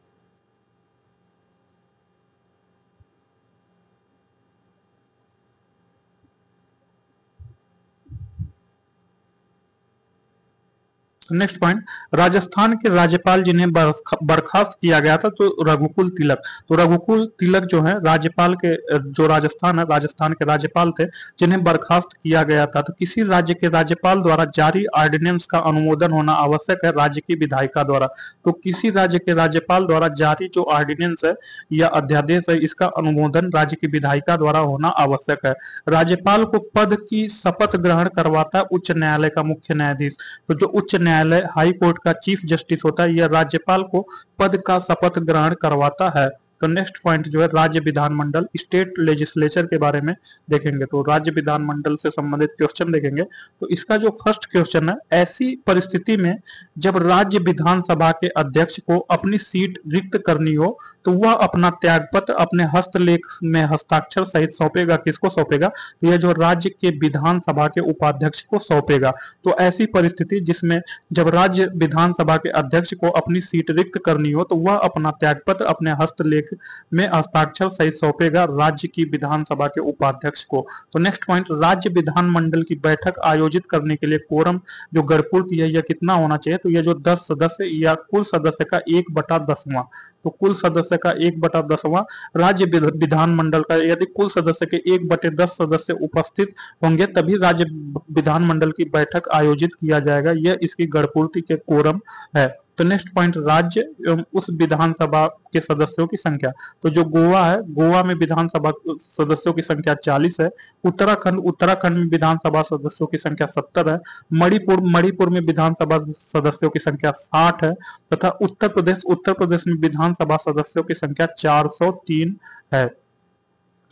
नेक्स्ट पॉइंट, राजस्थान के राज्यपाल जिन्हें बर्खास्त किया गया था, तो रघुकुल तिलक। तो रघुकुल तिलक जो है राज्यपाल के, जो राजस्थान है, राजस्थान के राज्यपाल थे जिन्हें बर्खास्त किया गया था। तो किसी राज्य के राज्यपाल द्वारा जारी ऑर्डिनेंस का अनुमोदन होना आवश्यक है राज्य की विधायिका द्वारा। तो किसी राज्य के राज्यपाल द्वारा जारी जो ऑर्डिनेंस है या अध्यादेश है, इसका अनुमोदन राज्य की विधायिका द्वारा होना आवश्यक है। राज्यपाल को पद की शपथ ग्रहण करवाता है उच्च न्यायालय का मुख्य न्यायाधीश। तो जो उच्च न्यायालय हाई कोर्ट का चीफ जस्टिस होता है, यह राज्यपाल को पद का शपथ ग्रहण करवाता है। तो नेक्स्ट पॉइंट जो है राज्य विधानमंडल, स्टेट लेजिस्लेचर के बारे में देखेंगे। तो राज्य विधानमंडल से संबंधित क्वेश्चन देखेंगे। तो इसका जो फर्स्ट क्वेश्चन है, ऐसी परिस्थिति में जब राज्य विधानसभा के अध्यक्ष को अपनी सीट रिक्त करनी हो तो वह अपना त्यागपत्र अपने हस्तलेख में हस्ताक्षर सहित सौंपेगा। किसको सौंपेगा? तो यह जो राज्य के विधानसभा के उपाध्यक्ष को सौंपेगा। तो ऐसी परिस्थिति जिसमें जब राज्य विधानसभा के अध्यक्ष को अपनी सीट रिक्त करनी हो तो वह अपना त्यागपत्र अपने हस्तलेख में हस्ताक्षर सहित सौंपेगा राज्य की विधानसभा के उपाध्यक्ष को। तो नेक्स्ट पॉइंट, राज्य विधानमंडल की बैठक आयोजित करने के लिए कोरम जो गढ़पुर्ती है यह कितना होना चाहिए? तो यह जो 10 सदस्य या कुल सदस्य का 1/10वां, तो कुल सदस्य का 1/10वां राज्य विधानमंडल का, यदि कुल सदस्य के 1/10 सदस्य उपस्थित होंगे तभी राज्य विधानमंडल की बैठक आयोजित किया जाएगा। यह इसकी गढ़पूर्ति के कोरम है। तो नेक्स्ट पॉइंट, राज्य एवं उस विधानसभा के सदस्यों की संख्या। तो जो गोवा है, गोवा में विधानसभा सदस्यों की संख्या 40 है। उत्तराखंड में विधानसभा सदस्यों की संख्या 70 है। मणिपुर में विधानसभा सदस्यों की संख्या 60 है तथा उत्तर प्रदेश में विधानसभा सदस्यों की संख्या 403 है।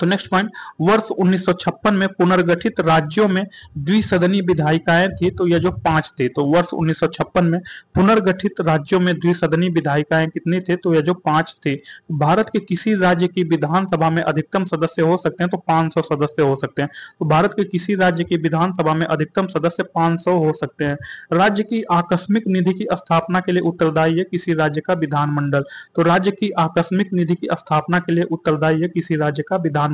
तो नेक्स्ट पॉइंट, वर्ष 1956 में पुनर्गठित राज्यों में द्विसदनीय विधायिकाएं थी। तो यह जो 5 थी, तो वर्ष 1956 में पुनर्गठित राज्यों में द्विसदनीय विधायिकाएं कितनी थी? तो यह जो 5 थी। भारत के किसी राज्य की विधानसभा में अधिकतम सदस्य हो सकते हैं तो 500 सदस्य हो सकते हैं। तो भारत के किसी राज्य की विधानसभा में अधिकतम सदस्य 500 हो सकते हैं। राज्य की आकस्मिक निधि की स्थापना के लिए उत्तरदायी है किसी राज्य का विधानमंडल। तो राज्य की आकस्मिक निधि की स्थापना के लिए उत्तरदायी है किसी राज्य का विधानमंडल।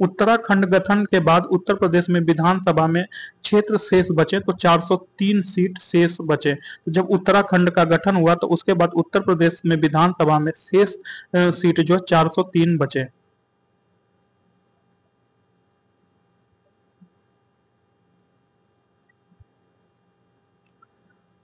उत्तराखंड गठन के बाद उत्तर प्रदेश में विधानसभा में क्षेत्र शेष बचे तो 403 सीट शेष बचे। तो जब उत्तराखंड का गठन हुआ तो उसके बाद उत्तर प्रदेश में विधानसभा में शेष सीट जो 403 बचे।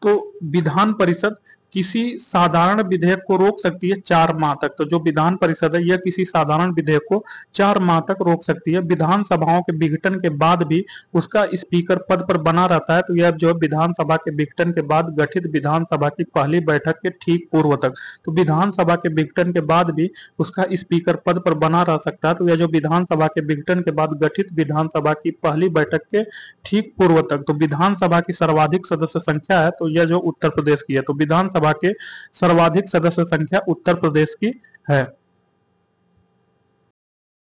तो विधान परिषद किसी साधारण विधेयक को रोक सकती है 4 माह तक। तो जो विधान परिषद है यह किसी साधारण विधेयक को 4 माह तक रोक सकती है। विधानसभाओं के विघटन के बाद भी उसका स्पीकर पद पर बना रहता है। तो यह जो विधानसभा के विघटन के बाद गठित विधानसभा की पहली बैठक के ठीक पूर्व तक, तो विधानसभा के विघटन के बाद भी उसका स्पीकर पद पर बना रह सकता है। तो यह जो विधानसभा के विघटन के बाद गठित विधानसभा की पहली बैठक के ठीक पूर्व तक। तो विधानसभा की सर्वाधिक सदस्य संख्या है तो यह जो उत्तर प्रदेश की है। तो विधानसभा के सर्वाधिक सदस्य संख्या उत्तर प्रदेश की है।